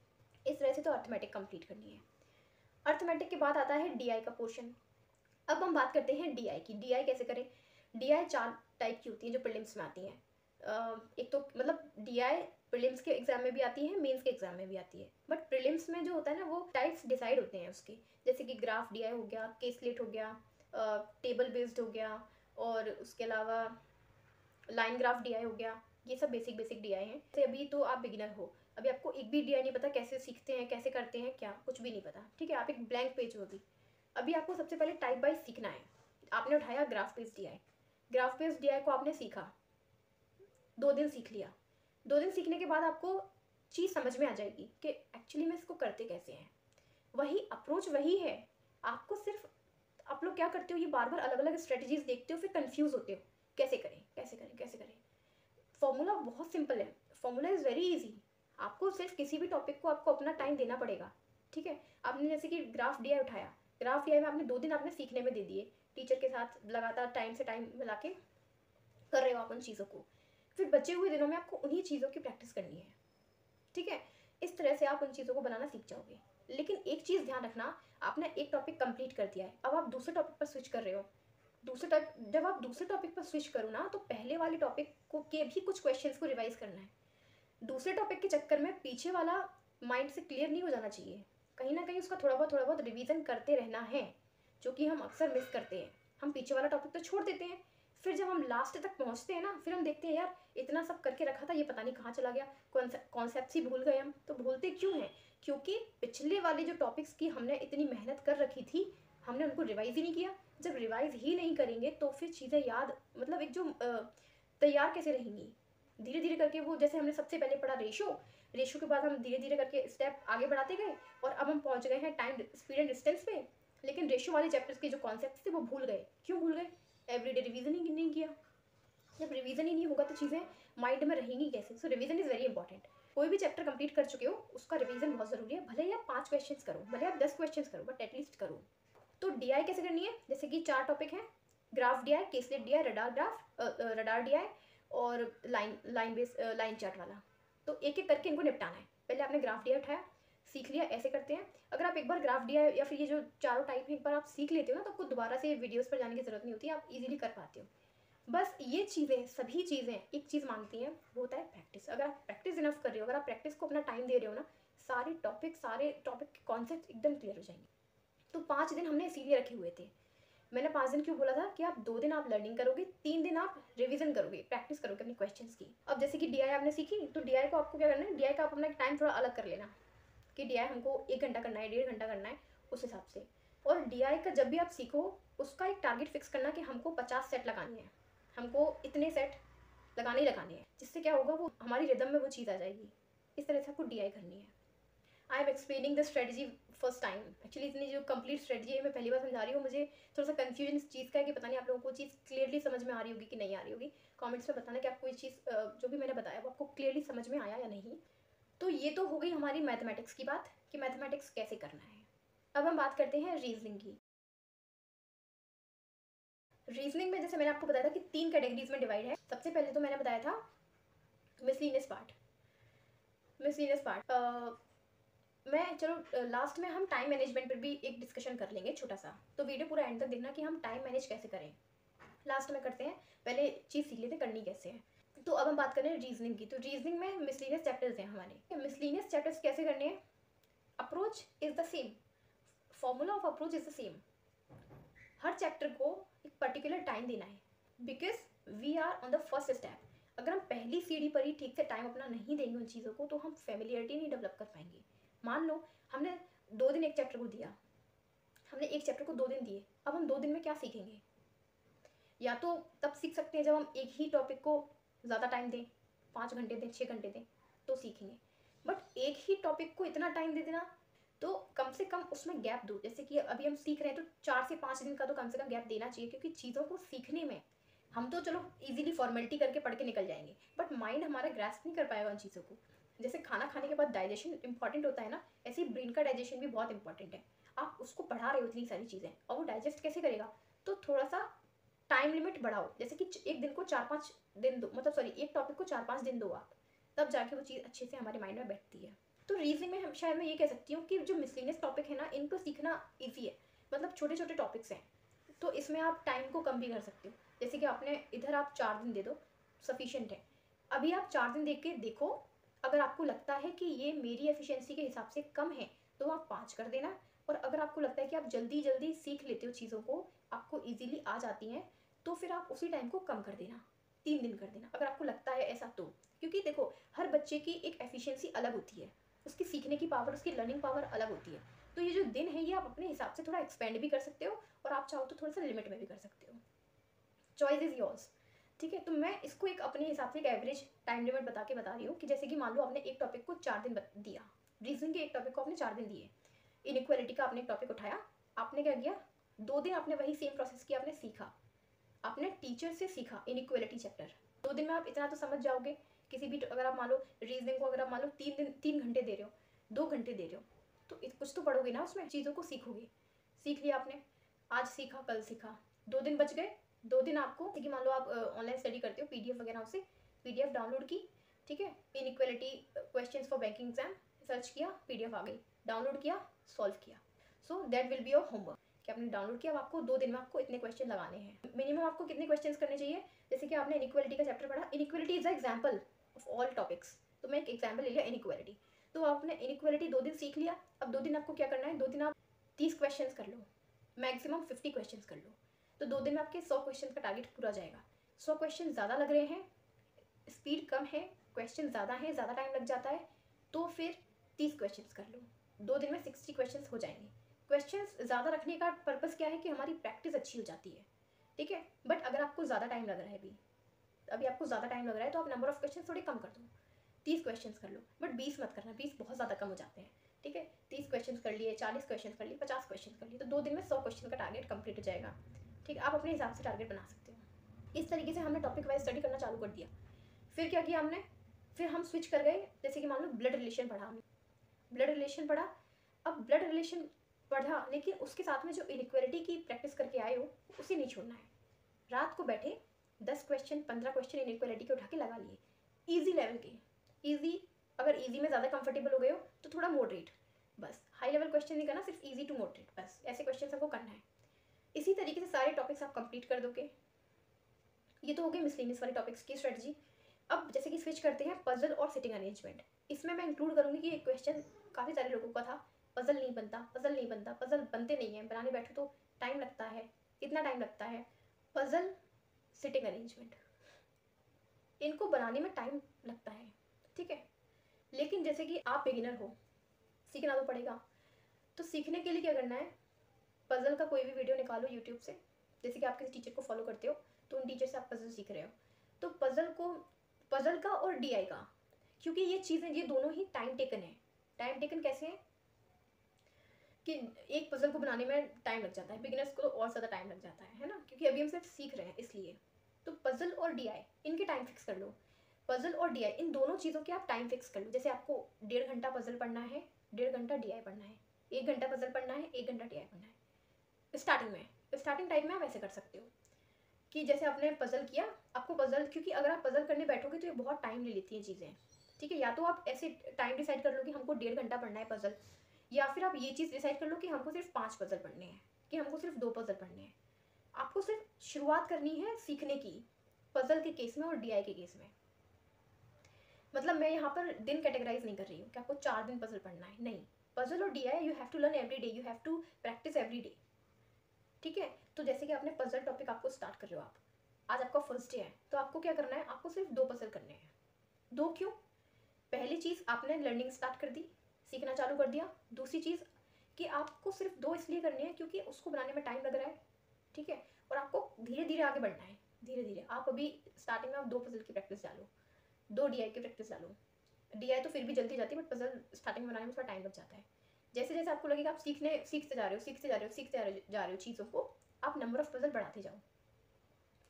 [SPEAKER 1] इस तरह से तो अर्थमेटिक कंप्लीट करनी है। अर्थमेटिक के बाद आता है डीआई का पोर्शन। अब हम बात करते हैं डीआई की। डीआई कैसे करें, डीआई 4 टाइप की होती हैं जो प्रीलिम्स में आती हैं। एक तो मतलब डीआई प्रीलिम्स के एग्जाम में भी आती है, मेंस के एग्जाम में भी आती है, बट प्रीलिम्स में जो होता है ना वो टाइप्स डिसाइड होते हैं उसके, जैसे कि ग्राफ डीआई हो गया, केसलेट हो गया, टेबल बेस्ड हो गया, और उसके अलावा लाइन ग्राफ डीआई हो गया। ये सब बेसिक डीआई हैं। जैसे अभी तो आप बिगिनर हो, अभी आपको एक भी डीआई नहीं पता, कैसे सीखते हैं, कैसे करते हैं, क्या कुछ भी नहीं पता, ठीक है, आप एक ब्लैंक पेज हो अभी आपको सबसे पहले टाइप वाइज सीखना है। आपने उठाया graph based DI, graph based DI को आपने सीखा, 2 दिन सीख लिया। 2 दिन सीखने के बाद आपको चीज़ समझ में आ जाएगी कि एक्चुअली में इसको करते कैसे हैं। वही अप्रोच वही है, आपको सिर्फ, आप लोग क्या करते हो, ये बार बार अलग अलग स्ट्रेटजीज देखते हो, फिर कंफ्यूज होते हो, कैसे करें कैसे करें कैसे करें। फॉर्मूला बहुत सिंपल है, फॉर्मूला इज़ वेरी इजी। आपको सिर्फ किसी भी टॉपिक को आपको अपना टाइम देना पड़ेगा, ठीक है। आपने जैसे कि ग्राफ डी आई उठाया, ग्राफ डी आई में आपने 2 दिन आपने सीखने में दे दिए, टीचर के साथ लगातार टाइम से टाइम मिला के कर रहे हो आप उन चीज़ों को, फिर बचे हुए दिनों में आपको उन्हीं चीज़ों की प्रैक्टिस करनी है, ठीक है। इस तरह से आप उन चीज़ों को बनाना सीख जाओगे। लेकिन एक चीज़ ध्यान रखना, आपने एक टॉपिक कंप्लीट कर दिया है, अब आप दूसरे टॉपिक पर स्विच कर रहे हो। जब आप दूसरे टॉपिक पर स्विच करो ना, तो पहले वाले टॉपिक को के भी कुछ क्वेश्चंस को रिवाइज करना है। दूसरे टॉपिक के चक्कर में पीछे वाला माइंड से क्लियर नहीं हो जाना चाहिए, कहीं ना कहीं उसका थोड़ा बहुत रिवीजन करते रहना है, जो कि हम अक्सर मिस करते हैं। हम पीछे वाला टॉपिक तो छोड़ देते हैं, फिर जब हम लास्ट तक पहुंचते हैं ना, फिर हम देखते हैं यार इतना सब करके रखा था, ये पता नहीं कहाँ चला गया, कॉन्सेप्ट ही भूल गए हम। तो भूलते क्यों हैं? क्योंकि पिछले वाले जो टॉपिक्स की हमने इतनी मेहनत कर रखी थी, हमने उनको रिवाइज ही नहीं किया। जब रिवाइज ही नहीं करेंगे तो फिर चीज़ें याद, मतलब एक जो तैयार कैसे रहेंगी? धीरे धीरे करके वो, जैसे हमने सबसे पहले पढ़ा रेशो के बाद हम धीरे धीरे करके स्टेप आगे बढ़ाते गए, और अब हम पहुंच गए हैं टाइम, स्पीड एंड डिस्टेंस पे। लेकिन रेशो वाले चैप्टर्स के जो कॉन्सेप्ट थे वो भूल गए। क्यों भूल गए? एवरीडे रिवीजन ही नहीं किया। जब रिवीजन ही नहीं होगा तो चीज़ें माइंड में रहेंगी कैसे? सो रिवीजन इज़ वेरी इंपॉर्टेंट। कोई भी चैप्टर कंप्लीट कर चुके हो, उसका रिवीजन बहुत ज़रूरी है। भले ही आप 5 क्वेश्चन करो, भले आप 10 क्वेश्चन करो, बट एटलीस्ट करो। तो डीआई कैसे करनी है? जैसे कि 4 टॉपिक हैं, graph DI, caselet DI, radar DI और लाइन चार्ट वाला। तो एक एक करके इनको निपटाना है। पहले आपने ग्राफ डीआई उठाया, सीख लिया, ऐसे करते हैं। अगर आप एक बार ग्राफ डीआई या फिर ये जो चारों टाइप हैं एक बार आप सीख लेते हो ना, तो आपको दोबारा से वीडियोस पर जाने की जरूरत नहीं होती, आप इजीली कर पाते हो। बस ये चीज़ें, सभी चीज़ें एक चीज़ मांगती हैं, वो होता है प्रैक्टिस। अगर आप प्रैक्टिस इनफ कर रहे हो, अगर आप प्रैक्टिस को अपना टाइम दे रहे हो ना, सारे टॉपिक के कॉन्सेप्ट एकदम क्लियर हो जाएंगे। तो 5 दिन हमने इसीलिए रखे हुए थे। मैंने 5 दिन क्यों बोला था कि आप 2 दिन आप लर्निंग करोगे, 3 दिन आप रिवीजन करोगे, प्रैक्टिस करोगे अपने क्वेश्चंस की। अब जैसे कि डीआई आपने सीखी, तो डीआई को आपको क्या करना है, डीआई का आप अपना टाइम थोड़ा अलग कर लेना कि डीआई हमको 1 घंटा करना है, 1.5 घंटा करना है, उस हिसाब से। और डीआई का जब भी आप सीखो, उसका एक टारगेट फिक्स करना कि हमको 50 सेट लगानी है, हमको इतने सेट लगाने ही लगाने हैं। जिससे क्या होगा, वो हमारी रिदम में वो चीज़ आ जाएगी। इस तरह से आपको डीआई करनी है। I am explaining the strategy first time. Actually इतनी जो कंप्लीट स्ट्रेटजी है मैं पहली बार समझा रही हूँ। मुझे थोड़ा सा कन्फ्यूजन इस चीज़ का है कि पता नहीं आप लोगों को चीज़ क्लियरली समझ में आ रही होगी कि नहीं आ रही होगी। कमेंट्स में बताना कि आपको ये चीज़ जो भी मैंने बताया वो आपको क्लियरली समझ में आया या नहीं। तो ये तो हो गई हमारी मैथमेटिक्स की बात कि मैथमेटिक्स कैसे करना है। अब हम बात करते हैं रीजनिंग की। रीजनिंग में जैसे मैंने आपको बताया था कि 3 कैटेगरीज में डिवाइड है। सबसे पहले तो मैंने बताया था मिसलिनियस पार्ट। मैं चलो लास्ट में हम टाइम मैनेजमेंट पर भी एक डिस्कशन कर लेंगे छोटा सा, तो वीडियो पूरा एंड तक देखना कि हम टाइम मैनेज कैसे करें। लास्ट में करते हैं, पहले चीज़ सीख लेते करनी कैसे है। तो अब हम बात कर रहे हैं रीजनिंग की। तो रीजनिंग में मिसलिनियस चैप्टर्स हैं हमारे। मिसलिनियस चैप्टर्स कैसे करने हैं? Approach is the same, formula of approach is the same. हर चैप्टर को एक पर्टिकुलर टाइम देना है, because we are on the first step. अगर हम पहली सीढ़ी पर ही ठीक से टाइम अपना नहीं देंगे उन चीज़ों को, तो हम फेमिलियरिटी नहीं डेवलप कर पाएंगे। मान लो हमने 2 दिन एक चैप्टर को दिया, हमने एक चैप्टर को 2 दिन दिए, अब हम 2 दिन में क्या सीखेंगे? या तो तब सीख सकते हैं जब हम एक ही टॉपिक को ज़्यादा टाइम दें, 5 घंटे दें, 6 घंटे दें, तो सीखेंगे। बट एक ही टॉपिक को इतना टाइम दे देना, तो कम से कम उसमें गैप दो। जैसे कि अभी हम सीख रहे हैं, तो 4 से 5 दिन का तो कम से कम गैप देना चाहिए, क्योंकि चीज़ों को सीखने में हम तो चलो इजीली फॉर्मेलिटी करके पढ़ के निकल जाएंगे, बट माइंड हमारा ग्रास्प नहीं कर पाएगा उन चीज़ों को। जैसे खाना खाने के बाद डाइजेशन इंपॉर्टेंट होता है ना, ऐसे ही ब्रेन का डाइजेशन भी बहुत इंपॉर्टेंट है। आप उसको पढ़ा रहे हो इतनी सारी चीज़ें, और वो डाइजेस्ट कैसे करेगा? तो थोड़ा सा टाइम लिमिट बढ़ाओ। जैसे कि एक दिन को 4-5 दिन दो, मतलब सॉरी, एक टॉपिक को 4-5 दिन दो आप, तब जाके वो चीज़ अच्छे से हमारे माइंड में बैठती है। तो रीजनिंग में हम शायद मैं ये कह सकती हूँ कि जो मिसलिनियस टॉपिक है ना, इनको सीखना ईजी है। मतलब छोटे छोटे टॉपिक्स हैं, तो इसमें आप टाइम को कम भी कर सकते हो। जैसे कि आपने इधर आप 4 दिन दे दो, सफिशिएंट है। अभी आप 4 दिन देख के देखो, अगर आपको लगता है कि ये मेरी एफिशिएंसी के हिसाब से कम है, तो आप 5 कर देना। और अगर आपको लगता है कि आप जल्दी जल्दी सीख लेते हो चीज़ों को, आपको ईजिली आ जाती हैं, तो फिर आप उसी टाइम को कम कर देना, 3 दिन कर देना, अगर आपको लगता है ऐसा तो। क्योंकि देखो, हर बच्चे की एक एफिशिएंसी अलग होती है, उसकी सीखने की पावर, उसकी लर्निंग पावर अलग होती है। तो ये जो दिन है, ये आप अपने हिसाब से थोड़ा एक्सपेंड भी कर सकते हो, और आप चाहो तो थोड़ा सा लिमिट में भी कर सकते हो। चॉइस इज़ योर्स, ठीक है। तो मैं इसको एक अपने हिसाब से एक एवरेज टाइम लिमिट बता रही हूँ कि जैसे कि मान लो आपने एक टॉपिक को 4 दिन दिया, रीजनिंग के एक टॉपिक को आपने 4 दिन दिए, इनइक्वालिटी का आपने एक टॉपिक उठाया, आपने क्या किया, 2 दिन आपने वही सेम प्रोसेस किया, आपने सीखा, आपने टीचर से सीखा इनइक्वालिटी चैप्टर, 2 दिन में आप इतना तो समझ जाओगे। किसी भी अगर आप मान लो रीजनिंग को अगर आप मान लो 3 घंटे दे रहे हो, 2 घंटे दे रहे हो, तो कुछ तो पढ़ोगे ना, उसमें चीज़ों को सीखोगे। सीख लिया आपने, आज सीखा कल सीखा, 2 दिन बच गए। 2 दिन आपको, कि मान लो आप ऑनलाइन स्टडी करते हो, पीडीएफ वगैरह से पीडीएफ डाउनलोड की, ठीक है, inequality questions for banking exam search किया, पीडीएफ आ गई, डाउनलोड किया, सॉल्व किया। So that will be your homework कि आपने डाउनलोड किया। अब आपको 2 दिन में आपको इतने क्वेश्चन लगाने हैं। मिनिमम आपको कितने क्वेश्चंस करने चाहिए? जैसे कि आपने इनइक्वालिटी का चैप्टर पढ़ा, inequality is a example of all topics, तो मैं एक एग्जाम्पल ले लिया इनइक्वालिटी। तो आपने इनइक्वालिटी 2 दिन सीख लिया। अब 2 दिन आपको क्या करना है? 2 दिन आप 30 क्वेश्चन कर लो, मैक्सिमम 50 क्वेश्चन कर लो, तो 2 दिन में आपके 100 क्वेश्चन का टारगेट पूरा जाएगा। 100 क्वेश्चन ज़्यादा लग रहे हैं, स्पीड कम है, क्वेश्चन ज़्यादा है, ज़्यादा टाइम लग जाता है, तो फिर 30 क्वेश्चन कर लो। 2 दिन में 60 क्वेश्चन हो जाएंगे। क्वेश्चन ज़्यादा रखने का पर्पज़ क्या है? कि हमारी प्रैक्टिस अच्छी हो जाती है, ठीक है। बट अगर आपको ज़्यादा टाइम लग रहा है, अभी आपको ज़्यादा टाइम लग रहा है, तो आप नंबर ऑफ क्वेश्चन थोड़े कम कर दो, 30 क्वेश्चन कर लो, बट 20 मत करना, 20 बहुत ज़्यादा कम हो जाते हैं, ठीक है। 30 क्वेश्चन कर लिए, 40 क्वेश्चन कर लिए, 50 क्वेश्चन कर लिए, तो 2 दिन में 100 क्वेश्चन का टारगेट कंप्लीट हो जाएगा, ठीक है। आप अपने हिसाब से टारगेट बना सकते हो। इस तरीके से हमने टॉपिक वाइज स्टडी करना चालू कर दिया। फिर क्या किया हमने? फिर हम स्विच कर गए, जैसे कि मान लो ब्लड रिलेशन पढ़ा हमने, ब्लड रिलेशन पढ़ा। अब ब्लड रिलेशन पढ़ा, लेकिन उसके साथ में जो इनइक्वालिटी की प्रैक्टिस करके आए हो उसे नहीं छोड़ना है। रात को बैठे 10 क्वेश्चन 15 क्वेश्चन इनइक्वालिटी के उठा के लगा लिए, ईजी लेवल के। ईजी, अगर ईजी में ज़्यादा कंफर्टेबल हो गए हो तो थोड़ा मॉडरेट, बस हाई लेवल क्वेश्चन नहीं करना, सिर्फ ईजी टू मॉडरेट, बस ऐसे क्वेश्चन सबको करना है। इसी तरीके से सारे टॉपिक्स आप कंप्लीट कर दोगे। ये तो हो गए मिसलेनियस वाले टॉपिक्स की स्ट्रेटजी। अब जैसे कि स्विच करते हैं पजल और सिटिंग अरेंजमेंट। इसमें मैं इंक्लूड करूँगी कि एक क्वेश्चन काफ़ी सारे लोगों का था, पजल नहीं बनता, पजल नहीं बनता, पजल बनते नहीं हैं, बनाने बैठो तो टाइम लगता है, इतना टाइम लगता है। पजल, सिटिंग अरेंजमेंट, इनको बनाने में टाइम लगता है, ठीक है। लेकिन जैसे कि आप बिगिनर हो, सीखना तो पड़ेगा, तो सीखने के लिए क्या करना है? पजल का कोई भी वीडियो निकालो यूट्यूब से, जैसे कि आप किसी टीचर को फॉलो करते हो तो उन टीचर से आप पजल सीख रहे हो, तो पजल का और डीआई का, क्योंकि ये चीज़ें, ये दोनों ही टाइम टेकन है। टाइम टेकन कैसे है? कि एक पजल को बनाने में टाइम लग जाता है, बिगिनर्स को तो और ज़्यादा टाइम लग जाता है ना, क्योंकि अभी हम सिर्फ सीख रहे हैं इसलिए। तो पजल और डीआई, इनके टाइम फिक्स कर लो। पजल और डीआई, इन दोनों चीज़ों के आप टाइम फिक्स कर लो। जैसे आपको 1.5 घंटा पजल पढ़ना है, 1.5 घंटा डीआई पढ़ना है, 1 घंटा पजल पढ़ना है, 1 घंटा डीआई पढ़ना है। स्टार्टिंग टाइम में आप ऐसे कर सकते हो कि जैसे आपने पजल किया, आपको पजल, क्योंकि अगर आप पजल करने बैठोगे तो ये बहुत टाइम ले लेती हैं चीज़ें, ठीक है। या तो आप ऐसे टाइम डिसाइड कर लो कि हमको 1.5 घंटा पढ़ना है पजल, या फिर आप ये चीज़ डिसाइड कर लो कि हमको सिर्फ 5 पजल पढ़ने हैं, कि हमको सिर्फ 2 पजल पढ़ने हैं। आपको सिर्फ शुरुआत करनी है सीखने की, पजल के केस में और डीआई के केस में। मतलब मैं यहाँ पर दिन कैटेगराइज नहीं कर रही हूँ कि आपको 4 दिन पजल पढ़ना है, नहीं। पजल और DI you have to learn every day, you have to practice every day, ठीक है। तो जैसे कि आपने पजल टॉपिक आपको स्टार्ट कर रहे हो, आप आज आपका फर्स्ट डे है, तो आपको क्या करना है? आपको सिर्फ 2 पजल करने हैं। 2 क्यों? पहली चीज़, आपने लर्निंग स्टार्ट कर दी, सीखना चालू कर दिया। दूसरी चीज़ कि आपको सिर्फ 2 इसलिए करने हैं क्योंकि उसको बनाने में टाइम लग रहा है, ठीक है। और आपको धीरे धीरे आगे बढ़ना है, धीरे धीरे। आप अभी स्टार्टिंग में आप 2 पजल की प्रैक्टिस डालो, 2 डीआई की प्रैक्टिस डालो। डीआई तो फिर भी जल्दी जाती है, बट पजल स्टार्टिंग में बनाने में थोड़ा टाइम लग जाता है। जैसे जैसे आपको लगेगा आप सीखते जा रहे हो चीज़ों को, आप नंबर ऑफ पजल बढ़ाते जाओ,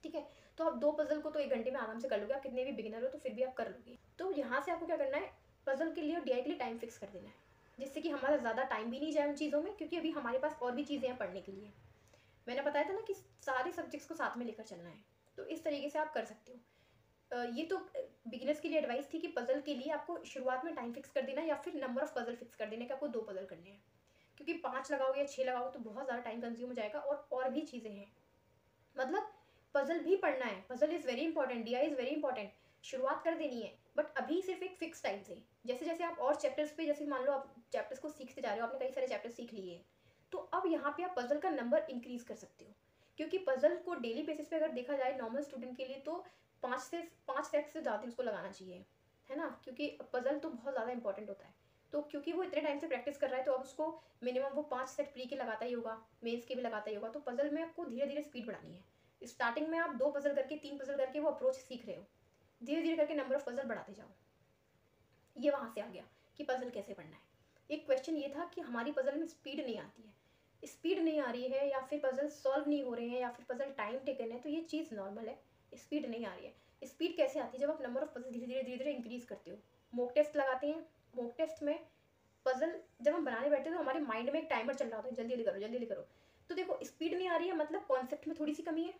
[SPEAKER 1] ठीक है। तो आप 2 पजल को तो 1 घंटे में आराम से कर लोगे, आप कितने भी बिगिनर हो तो फिर भी आप कर लोगे। तो यहाँ से आपको क्या करना है? पजल के लिए और डीआई के लिए टाइम फिक्स कर देना है, जिससे कि हमारा ज़्यादा टाइम भी नहीं जाए उन चीज़ों में, क्योंकि अभी हमारे पास और भी चीज़ें हैं पढ़ने के लिए। मैंने बताया था ना कि सारे सब्जेक्ट्स को साथ में लेकर चलना है, तो इस तरीके से आप कर सकते हो। ये तो बिगिनर्स के लिए एडवाइस थी कि पजल के लिए आपको शुरुआत में टाइम फिक्स कर देना, या फिर नंबर ऑफ पजल फिक्स कर देना कि आपको 2 पजल करने हैं, क्योंकि 5 लगाओगे या 6 लगाओगे तो बहुत ज़्यादा टाइम कंज्यूम हो जाएगा, और भी चीज़ें हैं। मतलब पजल भी पढ़ना है, puzzle is very important, DI is very important. शुरुआत कर देनी है, बट अभी सिर्फ एक फिक्स टाइम से। जैसे जैसे आप और चैप्टर्स पे, जैसे मान लो आप चैप्टर्स को सीखते जा रहे हो, आपने कई सारे चैप्टर सीख लिए, तो अब यहाँ पे आप पजल का नंबर इंक्रीज कर सकते हो, क्योंकि पजल को डेली बेसिस पे अगर देखा जाए नॉर्मल स्टूडेंट के लिए तो 5 सेट से ज़्यादा उसको लगाना चाहिए, है ना, क्योंकि पजल तो बहुत ज़्यादा इंपॉर्टेंट होता है। तो क्योंकि वो इतने टाइम से प्रैक्टिस कर रहा है, तो अब उसको मिनिमम वो 5 सेट प्री के लगाता ही होगा, मेंस के भी लगाता ही होगा। तो पजल में आपको धीरे धीरे स्पीड बढ़ानी है। स्टार्टिंग में आप 2 पजल करके 3 पजल करके वो अप्रोच सीख रहे हो, धीरे धीरे करके नंबर ऑफ पजल बढ़ाते जाओ। ये वहाँ से आ गया कि पजल कैसे पढ़ना है। एक क्वेश्चन ये था कि हमारी पजल में स्पीड नहीं आती है, स्पीड नहीं आ रही है, या फिर पजल सॉल्व नहीं हो रहे हैं, या फिर पजल टाइम टेकन है, तो ये चीज़ नॉर्मल है, स्पीड नहीं आ रही है। स्पीड कैसे आती है? जब आप नंबर ऑफ पजल धीरे धीरे इंक्रीज करते हो। मॉक टेस्ट लगाते हैं, मॉक टेस्ट में पजल जब हम बनाने बैठते हैं तो हमारे माइंड में एक टाइमर चल रहा होता है, जल्दी जल्दी करो जल्दी जल्दी करो। तो देखो स्पीड नहीं आ रही है, मतलब कॉन्सेप्ट में थोड़ी सी कमी है,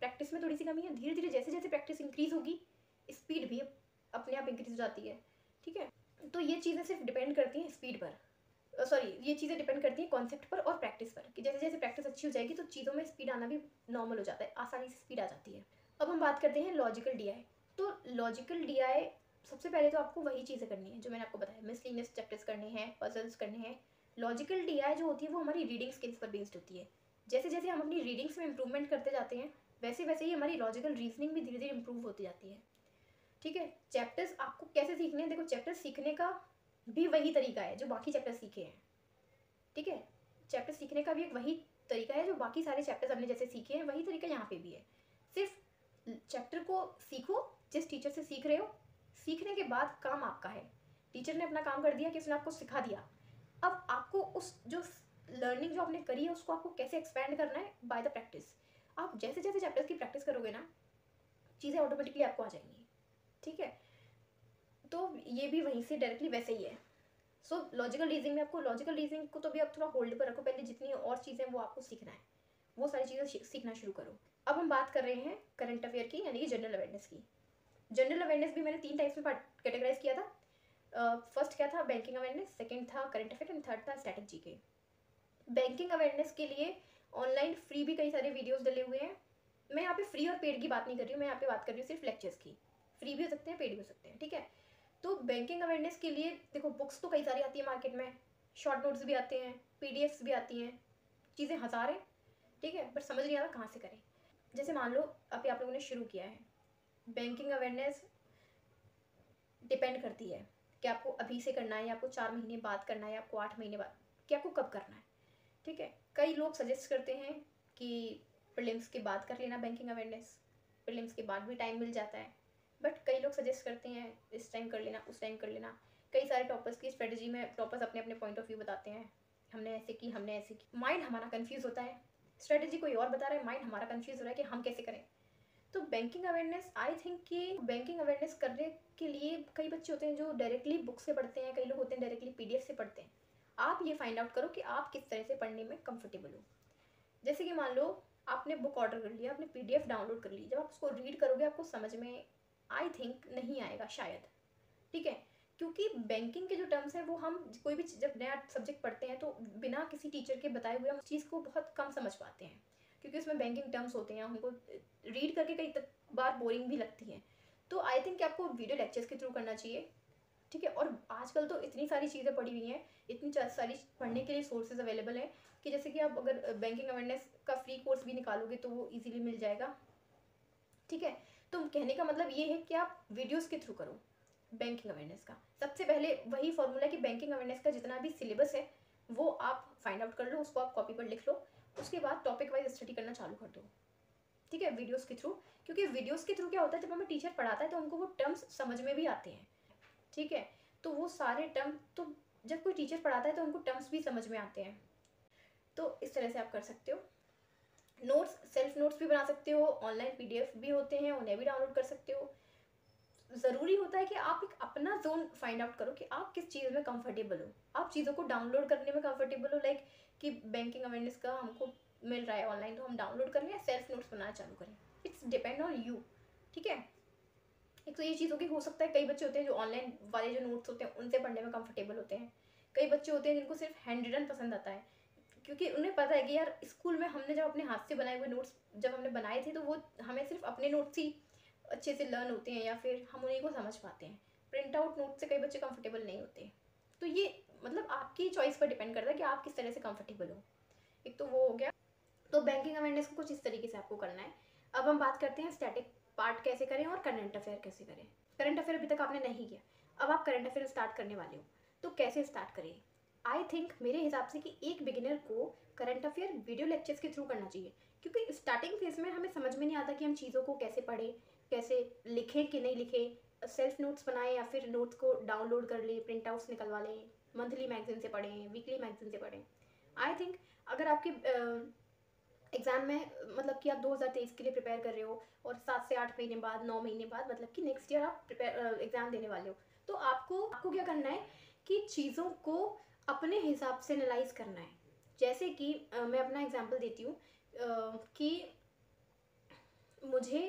[SPEAKER 1] प्रैक्टिस में थोड़ी सी कमी है। धीरे धीरे जैसे जैसे प्रैक्टिस इंक्रीज होगी स्पीड भी अपने आप इंक्रीज हो जाती है। ठीक है, तो ये चीज़ें सिर्फ डिपेंड करती हैं स्पीड पर, सॉरी ये चीज़ें डिपेंड करती हैं कॉन्सेप्ट पर और प्रैक्टिस पर, कि जैसे जैसे प्रैक्टिस अच्छी हो जाएगी तो चीज़ों में स्पीड आना भी नॉर्मल हो जाता है, आसानी से स्पीड आ जाती है। अब हम बात करते हैं लॉजिकल डीआई। तो लॉजिकल डीआई सबसे पहले तो आपको वही चीज़ें करनी है जो मैंने आपको बताया, मिसलिनियस चैप्टर्स करने हैं, पजल्स करने हैं। लॉजिकल डीआई जो होती है वो हमारी रीडिंग स्किल्स पर बेस्ड होती है। जैसे जैसे हम अपनी रीडिंग्स में इंप्रूवमेंट करते जाते हैं वैसे वैसे ही हमारी लॉजिकल रीजनिंग भी धीरे धीरे इंप्रूव होती जाती है। ठीक है, चैप्टर्स आपको कैसे सीखने हैं? देखो चैप्टर्स सीखने का भी वही तरीका है जो बाकी चैप्टर सीखे हैं। ठीक है, चैप्टर सीखने का भी एक वही तरीका है जो बाकी सारे चैप्टर्स हमने जैसे सीखे हैं, वही तरीका यहाँ पे भी है। सिर्फ चैप्टर को सीखो जिस टीचर से सीख रहे हो, सीखने के बाद काम आपका है। टीचर ने अपना काम कर दिया कि उसने आपको सिखा दिया, अब आपको उस जो लर्निंग जो आपने करी है उसको आपको कैसे एक्सपैंड करना है बाय द प्रैक्टिस। आप जैसे जैसे चैप्टर्स की प्रैक्टिस करोगे ना चीज़ें ऑटोमेटिकली आपको आ जाएंगी। ठीक है, तो ये भी वहीं से डायरेक्टली वैसे ही है। सो लॉजिकल रीजनिंग में आपको, लॉजिकल रीजनिंग को तो भी आप थोड़ा होल्ड पर रखो, पहले जितनी और चीज़ें वो आपको सीखना है वो सारी चीज़ें सीखना शुरू करो। अब हम बात कर रहे हैं करंट अफेयर की, यानी कि जनरल अवेयरनेस की। जनरल अवेयरनेस भी मैंने 3 टाइप्स में कैटेगराइज किया था। फर्स्ट क्या था? बैंकिंग अवेयरनेस, सेकंड था करंट अफेयर एंड थर्ड था स्टैटिक जीके। बैंकिंग अवेयरनेस के लिए ऑनलाइन फ्री भी कई सारे वीडियोस डले हुए हैं। मैं यहाँ पे फ्री और पेड की बात नहीं कर रही हूँ, मैं यहाँ पे बात कर रही हूँ सिर्फ लेक्चर्स की। फ्री भी हो सकते हैं, पेड भी हो सकते हैं। ठीक है, तो बैंकिंग अवेयरनेस के लिए देखो बुक्स तो कई सारी आती है मार्केट में, शॉर्ट नोट्स भी आते हैं, पीडीएफ्स भी आती हैं, चीज़ें हज़ार हैं। ठीक है, पर समझ नहीं आ रहा कहाँ से करें। जैसे मान लो अभी आप लोगों ने शुरू किया है, बैंकिंग अवेयरनेस डिपेंड करती है कि आपको अभी से करना है या आपको 4 महीने बाद करना है या आपको 8 महीने बाद, कि आपको कब करना है। ठीक है, कई लोग सजेस्ट करते हैं कि प्रीलिम्स के बाद कर लेना बैंकिंग अवेयरनेस, प्रीलिम्स के बाद भी टाइम मिल जाता है। बट कई लोग सजेस्ट करते हैं इस टाइम कर लेना उस टाइम कर लेना। कई सारे टॉपर्स की स्ट्रेटजी में टॉपर्स अपने अपने पॉइंट ऑफ व्यू बताते हैं, हमने ऐसे की हमने ऐसे की। माइंड हमारा कन्फ्यूज़ होता है, स्ट्रेटजी कोई और बता रहा है, माइंड हमारा कन्फ्यूज़ हो रहा है कि हम कैसे करें। तो बैंकिंग अवेयरनेस आई थिंक कि बैंकिंग अवेयरनेस करने के लिए कई बच्चे होते हैं जो डायरेक्टली बुक से पढ़ते हैं, कई लोग होते हैं डायरेक्टली पीडीएफ से पढ़ते हैं। आप ये फाइंड आउट करो कि आप किस तरह से पढ़ने में कंफर्टेबल हो। जैसे कि मान लो आपने बुक ऑर्डर कर लिया, आपने पीडीएफ डाउनलोड कर ली, जब आप उसको रीड करोगे आपको समझ में आई थिंक नहीं आएगा शायद। ठीक है, क्योंकि बैंकिंग के जो टर्म्स हैं वो हम कोई भी जब नया सब्जेक्ट पढ़ते हैं तो बिना किसी टीचर के बताए हुए हम उस चीज़ को बहुत कम समझ पाते हैं, क्योंकि उसमें बैंकिंग टर्म्स होते हैं, हमको रीड करके कई बार बोरिंग भी लगती हैं। तो आई थिंक आपको वीडियो लेक्चर्स के थ्रू करना चाहिए। ठीक है, और आजकल तो इतनी सारी चीज़ें पड़ी हुई हैं, इतनी सारी पढ़ने के लिए सोर्सेज अवेलेबल हैं कि जैसे कि आप अगर बैंकिंग अवेयरनेस का फ्री कोर्स भी निकालोगे तो वो इजीली मिल जाएगा। ठीक है, तो कहने का मतलब ये है कि आप वीडियोस के थ्रू करो बैंकिंग अवेयरनेस का। सबसे पहले वही फॉर्मूला कि बैंकिंग अवेयरनेस का जितना भी सिलेबस है वो आप फाइंड आउट कर लो, उसको आप कॉपी पर लिख लो, उसके बाद टॉपिक वाइज स्टडी करना चालू कर दो। ठीक है, वीडियोस के थ्रू, क्योंकि वीडियोस के थ्रू क्या होता है जब हमें टीचर पढ़ाता है तो हमको वो टर्म्स समझ में भी आते हैं। ठीक है, तो वो सारे टर्म तो जब कोई टीचर पढ़ाता है तो उनको टर्म्स भी समझ में आते हैं। तो इस तरह से आप कर सकते हो। नोट्स, सेल्फ नोट्स भी बना सकते हो, ऑनलाइन पीडीएफ भी होते हैं उन्हें भी डाउनलोड कर सकते हो। ज़रूरी होता है कि आप एक अपना जोन फाइंड आउट करो कि आप किस चीज़ में कंफर्टेबल हो। आप चीज़ों को डाउनलोड करने में कंफर्टेबल हो, लाइक कि बैंकिंग अवेयरनेस का हमको मिल रहा है ऑनलाइन तो हम डाउनलोड करें या सेल्फ नोट्स बनाना चालू करें, इट्स डिपेंड ऑन यू। ठीक है, एक तो ये चीज़ होगी, हो सकता है कई बच्चे होते हैं जो ऑनलाइन वाले जो नोट्स होते हैं उनसे पढ़ने में कंफर्टेबल होते हैं। कई बच्चे होते हैं जिनको सिर्फ हैंड रिटन पसंद आता है, क्योंकि उन्हें पता है कि यार स्कूल में हमने जब अपने हाथ से बनाए हुए नोट्स जब हमने बनाए थे तो वो हमें सिर्फ अपने नोट्स ही अच्छे से लर्न होते हैं या फिर हम उन्हीं को समझ पाते हैं। प्रिंट आउट नोट से कई बच्चे कंफर्टेबल नहीं होते। तो ये मतलब आपकी चॉइस पर डिपेंड करता है कि आप किस तरह से कंफर्टेबल हो। एक तो वो हो गया, तो बैंकिंग अवेयरनेस को कुछ इस तरीके से आपको करना है। अब हम बात करते हैं स्टैटिक पार्ट कैसे करें और करंट अफेयर कैसे करें। करंट अफेयर अभी तक आपने नहीं किया, अब आप करंट अफेयर स्टार्ट करने वाले हो, तो कैसे स्टार्ट करें? आई थिंक मेरे हिसाब से कि एक बिगिनर को करंट अफेयर वीडियो लेक्चर्स के थ्रू करना चाहिए, क्योंकि स्टार्टिंग फेज में हमें समझ में नहीं आता कि हम चीज़ों को कैसे पढ़ें, कैसे लिखें कि नहीं लिखें, सेल्फ नोट्स बनाएं या फिर नोट्स को डाउनलोड कर लें, प्रिंट आउट्स निकलवा लें, मंथली मैगजीन से पढ़ें, वीकली मैगजीन से पढ़ें। आई थिंक अगर आपके एग्ज़ाम में मतलब कि आप 2023 के लिए प्रिपेयर कर रहे हो और 7 से 8 महीने बाद, 9 महीने बाद, मतलब कि नेक्स्ट ईयर आप एग्ज़ाम देने वाले हो, तो आपको आपको क्या करना है कि चीज़ों को अपने हिसाब से एनालाइज करना है। जैसे कि मैं अपना एग्जांपल देती हूँ कि मुझे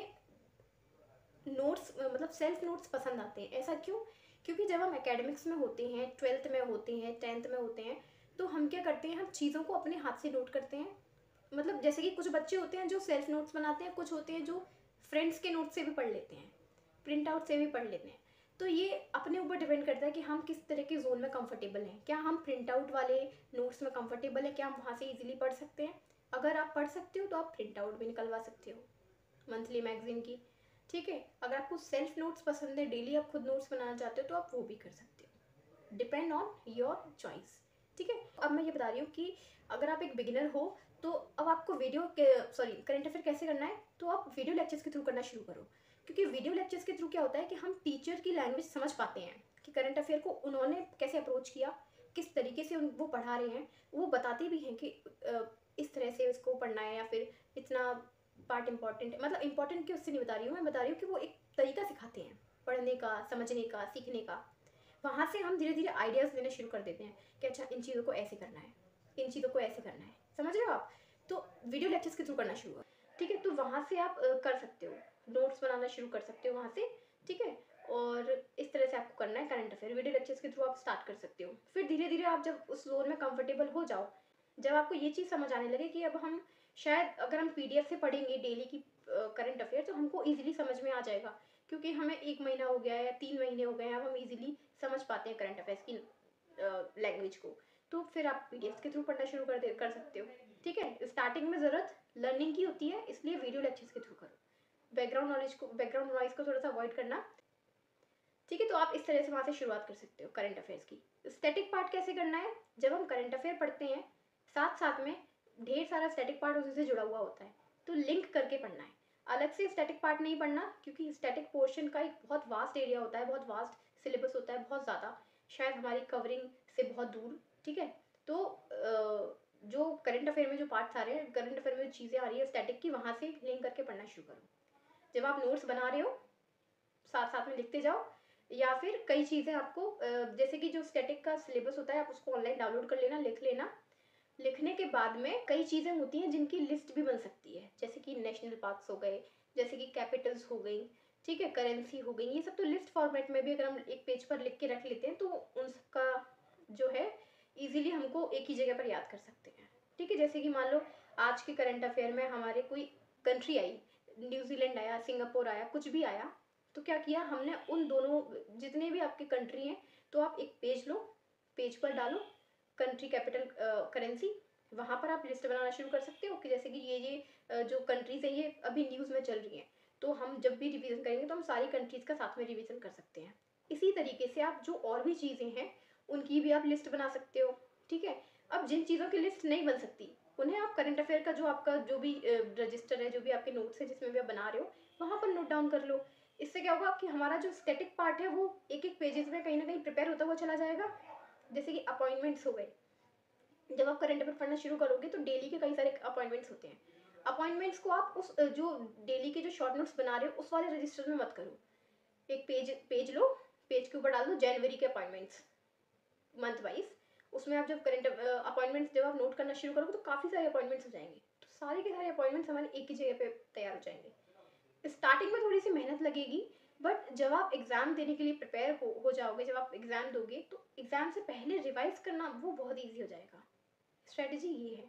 [SPEAKER 1] नोट्स मतलब सेल्फ नोट्स पसंद आते हैं। ऐसा क्यों? क्योंकि जब हम एकेडमिक्स में होते हैं, 12th में होते हैं, 10th में होते हैं, तो हम क्या करते हैं, हम चीज़ों को अपने हाथ से नोट करते हैं। मतलब जैसे कि कुछ बच्चे होते हैं जो सेल्फ नोट्स बनाते हैं, कुछ होते हैं जो फ्रेंड्स के नोट से भी पढ़ लेते हैं, प्रिंट आउट से भी पढ़ लेते हैं। तो ये अपने ऊपर डिपेंड करता है कि हम किस तरह के जोन में कंफर्टेबल हैं। क्या हम प्रिंट आउट वाले नोट्स में कंफर्टेबल हैं? क्या हम वहाँ से इजीली पढ़ सकते हैं? अगर आप पढ़ सकते हो तो आप प्रिंट आउट भी निकलवा सकते हो मंथली मैगजीन की। ठीक है, अगर आपको सेल्फ नोट्स पसंद है, डेली आप खुद नोट्स बनाना चाहते हो, तो आप वो भी कर सकते हो, डिपेंड ऑन योर चॉइस। ठीक है, अब मैं ये बता रही हूँ कि अगर आप एक बिगिनर हो तो अब आपको वीडियो के करंट अफेयर कैसे करना है, तो आप वीडियो लेक्चर्स के थ्रू करना शुरू करो। क्योंकि वीडियो लेक्चर्स के थ्रू क्या होता है कि हम टीचर की लैंग्वेज समझ पाते हैं कि करंट अफेयर को उन्होंने कैसे अप्रोच किया, किस तरीके से वो पढ़ा रहे हैं। वो बताते भी हैं कि इस तरह से इसको पढ़ना है, या फिर इतना पार्ट इंपॉर्टेंट है। मतलब इंपॉर्टेंट की उससे नहीं बता रही हूँ, मैं बता रही हूँ कि वो एक तरीका सिखाते हैं पढ़ने का, समझने का, सीखने का। वहाँ से हम धीरे धीरे आइडियाज़ लेना शुरू कर देते हैं कि अच्छा इन चीज़ों को ऐसे करना है, इन चीज़ों को ऐसे करना है। समझ रहे हो आप? तो वीडियो लेक्चर्स के थ्रू करना शुरू करो। ठीक है, तो वहाँ से आप कर सकते हो, नोट्स बनाना शुरू कर सकते हो वहाँ से। ठीक है, और इस तरह से आपको करना है करंट अफेयर, वीडियो लेक्चर्स के थ्रू आप स्टार्ट कर सकते हो। फिर धीरे धीरे आप जब उस जोन में कंफर्टेबल हो जाओ, जब आपको ये चीज़ समझ आने लगे कि अब हम शायद अगर हम पीडीएफ से पढ़ेंगे डेली की करंट अफेयर, तो हमको इजीली समझ में आ जाएगा। क्योंकि हमें 1 महीना हो गया है या 3 महीने हो गए हैं, अब हम इजीली समझ पाते हैं करंट अफेयर्स की लैंग्वेज को। तो फिर आप पीडीएफ के थ्रू पढ़ना शुरू कर सकते हो। ठीक है, स्टार्टिंग में ज़रूरत लर्निंग की होती है, इसलिए वीडियो लेक्चर्स के थ्रू करो। बैकग्राउंड नॉइज को थोड़ा सा अवॉइड करना। ठीक है, तो आप इस तरह से वहाँ से शुरुआत कर सकते हो करंट अफेयर्स की। स्टैटिक पार्ट कैसे करना है? जब हम करंट अफेयर पढ़ते हैं, साथ साथ में ढेर सारा स्टैटिक पार्ट उसी से जुड़ा हुआ होता है, तो लिंक करके पढ़ना है। अलग से स्टैटिक पार्ट नहीं पढ़ना, क्योंकि स्टैटिक पोर्शन का एक बहुत वास्ट एरिया होता है, बहुत वास्ट सिलेबस होता है, बहुत ज़्यादा, शायद हमारी कवरिंग से बहुत दूर। ठीक है, तो जो करंट अफेयर में जो पार्ट्स आ रहे हैं, करंट अफेयर में जो चीज़ें आ रही है स्टैटिक की, वहाँ से लिंक करके पढ़ना शुरू करो। जब आप नोट्स बना रहे हो, साथ साथ में लिखते जाओ। या फिर कई चीज़ें आपको जैसे कि जो स्टैटिक का सिलेबस होता है, आप उसको ऑनलाइन डाउनलोड कर लेना, लिख लेना। लिखने के बाद में कई चीज़ें होती हैं जिनकी लिस्ट भी बन सकती है, जैसे कि नेशनल पार्क्स हो गए, जैसे कि कैपिटल्स हो गई, ठीक है, करेंसी हो गई। ये सब तो लिस्ट फॉर्मेट में भी अगर हम एक पेज पर लिख के रख लेते हैं, तो उन सबका जो है इजीली हमको एक ही जगह पर याद कर सकते हैं। ठीक है, जैसे कि मान लो आज के करंट अफेयर में हमारे कोई कंट्री आई, न्यूजीलैंड आया, सिंगापुर आया, कुछ भी आया, तो क्या किया हमने, उन दोनों जितने भी आपके कंट्री हैं, तो आप एक पेज लो, पेज पर डालो कंट्री कैपिटल करेंसी, वहाँ पर आप लिस्ट बनाना शुरू कर सकते हो कि जैसे कि ये जो कंट्रीज़ हैं ये अभी न्यूज़ में चल रही हैं, तो हम जब भी रिवीजन करेंगे तो हम सारी कंट्रीज़ का साथ में रिवीजन कर सकते हैं। इसी तरीके से आप जो और भी चीज़ें हैं उनकी भी आप लिस्ट बना सकते हो। ठीक है, अब जिन चीज़ों की लिस्ट नहीं बन सकती, उन्हें आप करंट अफेयर का जो आपका जो भी रजिस्टर है, जो भी आपके नोट्स है जिसमें भी आप बना रहे हो, वहाँ पर नोट डाउन कर लो। इससे क्या होगा कि हमारा जो स्टैटिक पार्ट है वो एक एक पेजेस में कहीं ना कहीं प्रिपेयर होता हुआ चला जाएगा। जैसे कि अपॉइंटमेंट्स हो गए, जब आप करंट अफेयर पढ़ना शुरू करोगे तो डेली के कई सारे अपॉइंटमेंट्स होते हैं। अपॉइंटमेंट्स को आप उस जो डेली के जो शॉर्ट नोट्स बना रहे हो उस वाले रजिस्टर में मत करो। एक पेज पेज लो, पेज के ऊपर डाल दो जनवरी के अपॉइंटमेंट्स मंथ वाइज। उसमें आप जब करंट अपॉइंटमेंट्स जब आप नोट करना शुरू करोगे तो काफ़ी सारे अपॉइंटमेंट्स हो जाएंगे, तो सारे के सारे अपॉइंटमेंट्स हमारे एक ही जगह पे तैयार हो जाएंगे। स्टार्टिंग में थोड़ी सी मेहनत लगेगी, बट जब आप एग्ज़ाम देने के लिए प्रिपेयर हो जाओगे, जब आप एग्ज़ाम दोगे तो एग्ज़ाम से पहले रिवाइज करना वो बहुत ईजी हो जाएगा। स्ट्रेटजी ये है।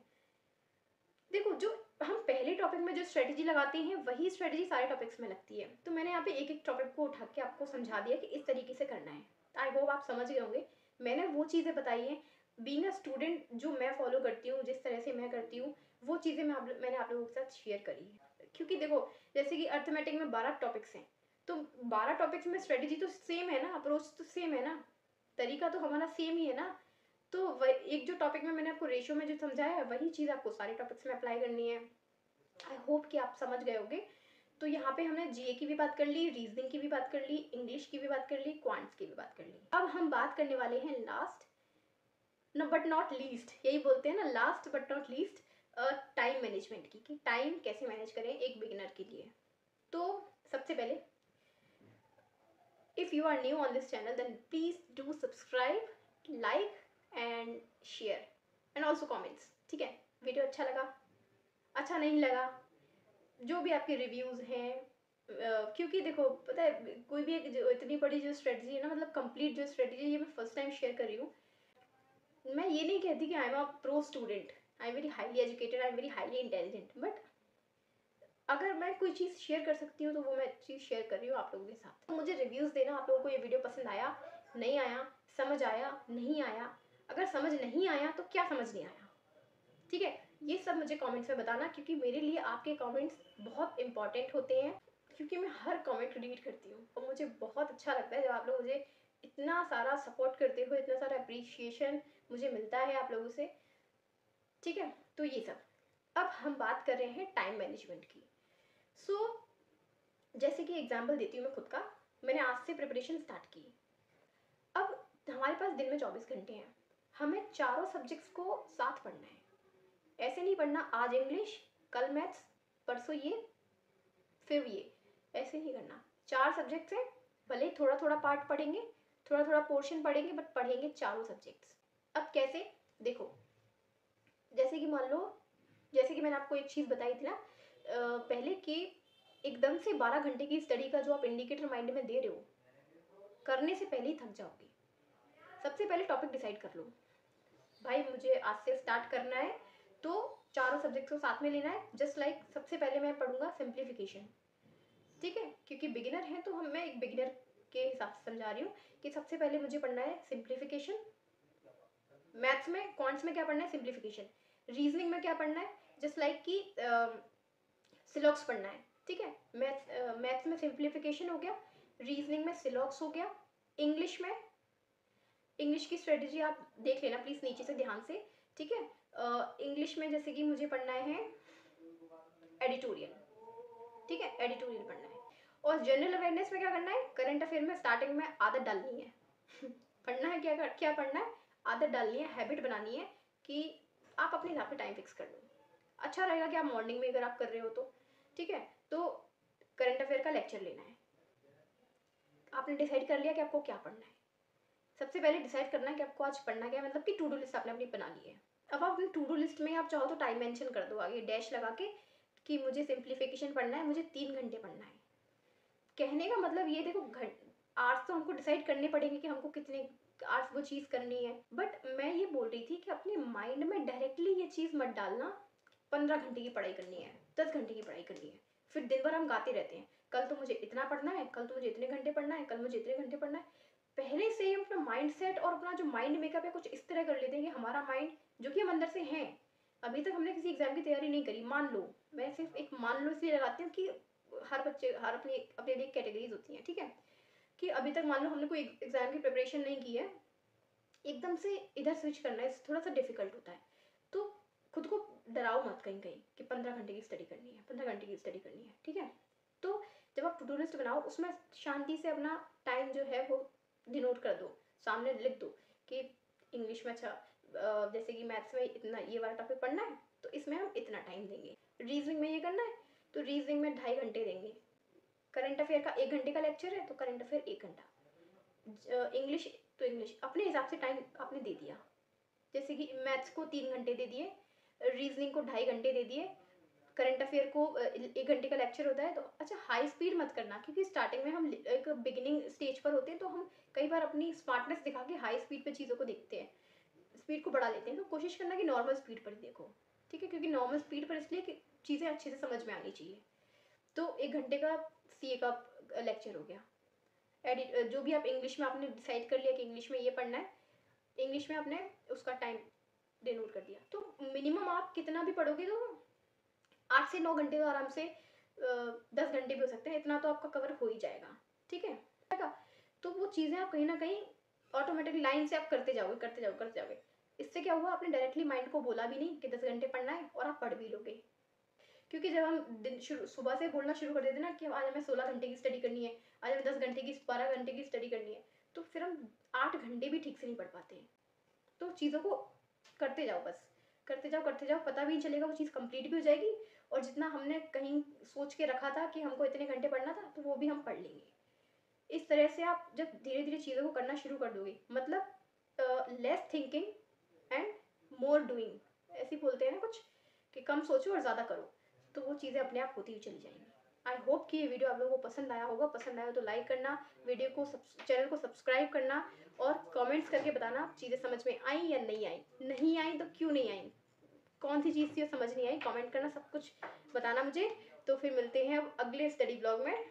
[SPEAKER 1] देखो, जो हम पहले टॉपिक में जो स्ट्रेटजी लगाते हैं वही स्ट्रेटजी सारे टॉपिक्स में लगती है। तो मैंने यहाँ पे एक एक टॉपिक को उठा के आपको समझा दिया कि इस तरीके से करना है। आई होप आप समझ गए होंगे। मैंने वो चीज़ें बताई हैं बीइंग अ स्टूडेंट, जो मैं फॉलो करती हूँ, जिस तरह से मैं करती हूँ, वो चीज़ें मैंने आप लोगों के साथ शेयर करी है। क्योंकि देखो, जैसे कि अर्थमेटिक में 12 टॉपिक्स हैं, तो 12 टॉपिक्स में स्ट्रेटजी तो सेम है ना, अप्रोच तो सेम है ना, तरीका तो हमारा सेम ही है ना। तो वही एक जो टॉपिक में मैंने आपको रेशियो में जो समझाया है, वही चीज़ आपको सारे टॉपिक्स में अप्लाई करनी है। आई होप कि आप समझ गए होंगे। तो यहाँ पे हमने जीए की भी बात कर ली, रीजनिंग की भी बात कर ली, इंग्लिश की भी बात कर ली, क्वांट्स की भी बात कर ली। अब हम बात करने वाले हैं last, no but not least, यही बोलते हैं ना, last but not least, time management की, कि टाइम कैसे मैनेज करें एक बिगिनर के लिए। तो सबसे पहले, if you are new on this channel then please do subscribe, like and share and also comments, ठीक है। वीडियो अच्छा लगा, अच्छा नहीं लगा, जो भी आपके रिव्यूज़ हैं, क्योंकि देखो पता है, कोई भी एक जो इतनी बड़ी जो स्ट्रेटजी है ना, मतलब कंप्लीट जो स्ट्रेटजी है, ये मैं फर्स्ट टाइम शेयर कर रही हूँ। मैं ये नहीं कहती कि I am a pro student, I am very highly educated, I am very highly intelligent, but अगर मैं कोई चीज़ शेयर कर सकती हूँ तो वो मैं चीज़ शेयर कर रही हूँ आप लोगों के साथ। तो मुझे रिव्यूज़ देना, आप लोगों को ये वीडियो पसंद आया, नहीं आया, समझ आया, नहीं आया। अगर समझ नहीं आया तो क्या समझ नहीं आया, ठीक है, ये सब मुझे कमेंट्स में बताना, क्योंकि मेरे लिए आपके कमेंट्स बहुत इंपॉर्टेंट होते हैं, क्योंकि मैं हर कमेंट रीड करती हूँ और मुझे बहुत अच्छा लगता है जब आप लोग मुझे इतना सारा सपोर्ट करते हो, इतना सारा अप्रिशिएशन मुझे मिलता है आप लोगों से, ठीक है। तो ये सब, अब हम बात कर रहे हैं टाइम मैनेजमेंट की। सो जैसे कि एग्जाम्पल देती हूँ मैं खुद का, मैंने आज से प्रिपरेशन स्टार्ट की। अब हमारे पास दिन में 24 घंटे हैं, हमें चारों सब्जेक्ट्स को साथ पढ़ना है। ऐसे नहीं पढ़ना आज इंग्लिश, कल मैथ्स, परसों ये, फिर ये, ऐसे नहीं करना। 4 सब्जेक्ट्स हैं, भले ही थोड़ा थोड़ा पार्ट पढ़ेंगे, थोड़ा थोड़ा पोर्शन पढ़ेंगे, बट पढ़ेंगे चारों सब्जेक्ट्स। अब कैसे, देखो, जैसे कि मान लो, जैसे कि मैंने आपको एक चीज़ बताई थी ना पहले, कि एकदम से 12 घंटे की स्टडी का जो आप इंडिकेटर माइंड में दे रहे हो, करने से पहले ही थक जाओगे। सबसे पहले टॉपिक डिसाइड कर लो, भाई मुझे आज से स्टार्ट करना है तो चारों सब्जेक्ट्स को साथ में लेना है। जस्ट लाइक सबसे पहले मैं पढ़ूंगा सिंप्लीफिकेशन, ठीक है, क्योंकि बिगिनर है तो मैं एक बिगिनर के हिसाब से समझा रही हूँ कि सबसे पहले मुझे पढ़ना है सिंप्लीफिकेशन। मैथ्स में, क्वांट्स में क्या पढ़ना है, सिंप्लीफिकेशन। रीजनिंग में क्या पढ़ना है, जस्ट लाइक कि सिलॉक्स पढ़ना है, ठीक है। मैथ्स में सिंप्लीफिकेशन हो गया, रीजनिंग में सिलॉक्स हो गया। इंग्लिश में, इंग्लिश की स्ट्रेटजी आप देख लेना प्लीज़ नीचे से ध्यान से, ठीक है। इंग्लिश में जैसे कि मुझे पढ़ना है एडिटोरियल, ठीक है, एडिटोरियल पढ़ना है। और जनरल अवेयरनेस में क्या करना है, करंट अफेयर में स्टार्टिंग में आदत डालनी है पढ़ना है, क्या पढ़ना है, आदत डालनी है, हैबिट बनानी है कि आप अपने हिसाब से टाइम फिक्स कर लो। अच्छा रहेगा कि आप मॉर्निंग में अगर आप कर रहे हो तो, ठीक है। तो करंट अफेयर का लेक्चर लेना है, आपने डिसाइड कर लिया कि आपको क्या पढ़ना है। सबसे पहले डिसाइड करना है कि आपको आज पढ़ना क्या है, मतलब कि टू डू लिस्ट आपने अपनी बना ली है। अब आप अपनी टू डू लिस्ट में आप चाहो तो टाइम मेंशन कर दो आगे डैश लगा के, कि मुझे सिंप्लीफिकेशन पढ़ना है, मुझे 3 घंटे पढ़ना है। कहने का मतलब ये, देखो आर्ट्स तो हमको डिसाइड करने पड़ेंगे कि हमको कितने आर्ट्स वो चीज़ करनी है, बट मैं ये बोल रही थी कि अपने माइंड में डायरेक्टली ये चीज़ मत डालना 15 घंटे की पढ़ाई करनी है, 10 घंटे की पढ़ाई करनी है, फिर दिन भर हम गाते रहते हैं, कल तो मुझे इतना पढ़ना है, कल तो मुझे इतने घंटे पढ़ना है, कल मुझे इतने घंटे पढ़ना है। पहले से ही हम अपना माइंड सेट और अपना जो माइंड मेकअप है कुछ इस तरह कर लेते हैं कि हमारा माइंड, जो कि हम अंदर से हैं, अभी तक हमने किसी एग्जाम की तैयारी नहीं करी, मान लो, मैं सिर्फ एक मान लो इसलिए लगाती हूँ कि हर बच्चे, हर अपनी अपने लिए कैटेगरीज होती हैं, ठीक है, कि अभी तक मान लो हमने कोई एग्जाम की प्रिपरेशन नहीं की है, एकदम से इधर स्विच करना है थोड़ा सा डिफिकल्ट होता है। तो खुद को डराओ मत कहीं कहीं कि 15 घंटे की स्टडी करनी है, 15 घंटे की स्टडी करनी है, ठीक है। तो जब आप टू डू लिस्ट बनाओ उसमें शांति से अपना टाइम जो है वो डिनोट कर दो, सामने लिख दो कि इंग्लिश में, अच्छा जैसे कि मैथ्स में इतना ये वाला टॉपिक पढ़ना है तो इसमें हम इतना टाइम देंगे, रीजनिंग में ये करना है तो रीजनिंग में 2.5 घंटे देंगे, करंट अफेयर का 1 घंटे का लेक्चर है तो करंट अफेयर 1 घंटा, इंग्लिश तो इंग्लिश अपने हिसाब से टाइम आपने दे दिया। जैसे कि मैथ्स को 3 घंटे दे दिए, रीजनिंग को 2.5 घंटे दे दिए, करंट अफेयर को 1 घंटे का लेक्चर होता है तो अच्छा हाई स्पीड मत करना, क्योंकि स्टार्टिंग में हम एक बिगिनिंग स्टेज पर होते हैं तो हम कई बार अपनी स्मार्टनेस दिखा के हाई स्पीड पे चीज़ों को देखते हैं, स्पीड को बढ़ा लेते हैं। तो कोशिश करना कि नॉर्मल स्पीड पर देखो, ठीक है, क्योंकि नॉर्मल स्पीड पर इसलिए कि चीज़ें अच्छे से समझ में आनी चाहिए। तो 1 घंटे का सीए का लेक्चर हो गया। एडिट जो भी आप इंग्लिश में आपने डिसाइड कर लिया कि इंग्लिश में ये पढ़ना है, इंग्लिश में आपने उसका टाइम डिनोट कर दिया। तो मिनिमम आप कितना भी पढ़ोगे तो 8 से 9 घंटे तो आराम से 10 घंटे भी हो सकते हैं, इतना तो आपका कवर हो ही जाएगा, ठीक है। तो वो चीज़ें आप कहीं ना कहीं ऑटोमेटिक लाइन से आप करते जाओगे करते जाओगे करते जाओगे। इससे क्या हुआ, आपने डायरेक्टली माइंड को बोला भी नहीं कि 10 घंटे पढ़ना है और आप पढ़ भी लोगे। क्योंकि जब हम दिन शुरू सुबह से बोलना शुरू कर देते ना कि आज हमें 16 घंटे की स्टडी करनी है, आज हमें 10 घंटे की 12 घंटे की स्टडी करनी है, तो फिर हम 8 घंटे भी ठीक से नहीं पढ़ पाते हैं। तो चीज़ों को करते जाओ, बस करते जाओ, पता भी नहीं चलेगा, वो चीज़ कंप्लीट भी हो जाएगी और जितना हमने कहीं सोच के रखा था कि हमको इतने घंटे पढ़ना था तो वो भी हम पढ़ लेंगे। इस तरह से आप जब धीरे धीरे चीज़ों को करना शुरू कर दोगे, मतलब less thinking and more doing, ऐसे ही बोलते हैं ना कुछ, कि कम सोचो और ज़्यादा करो, तो वो चीज़ें अपने आप होती हुई चली जाएंगी। आई होप कि ये वीडियो आप लोगों को पसंद आया होगा। पसंद आया हो तो लाइक करना, वीडियो को चैनल को सब्सक्राइब करना और कमेंट्स करके बताना चीज़ें समझ में आई या नहीं आई। नहीं आई तो क्यों नहीं आई, कौन सी चीज़ थी वो समझ नहीं आई, कमेंट करना, सब कुछ बताना मुझे। तो फिर मिलते हैं अब अगले स्टडी ब्लॉग में।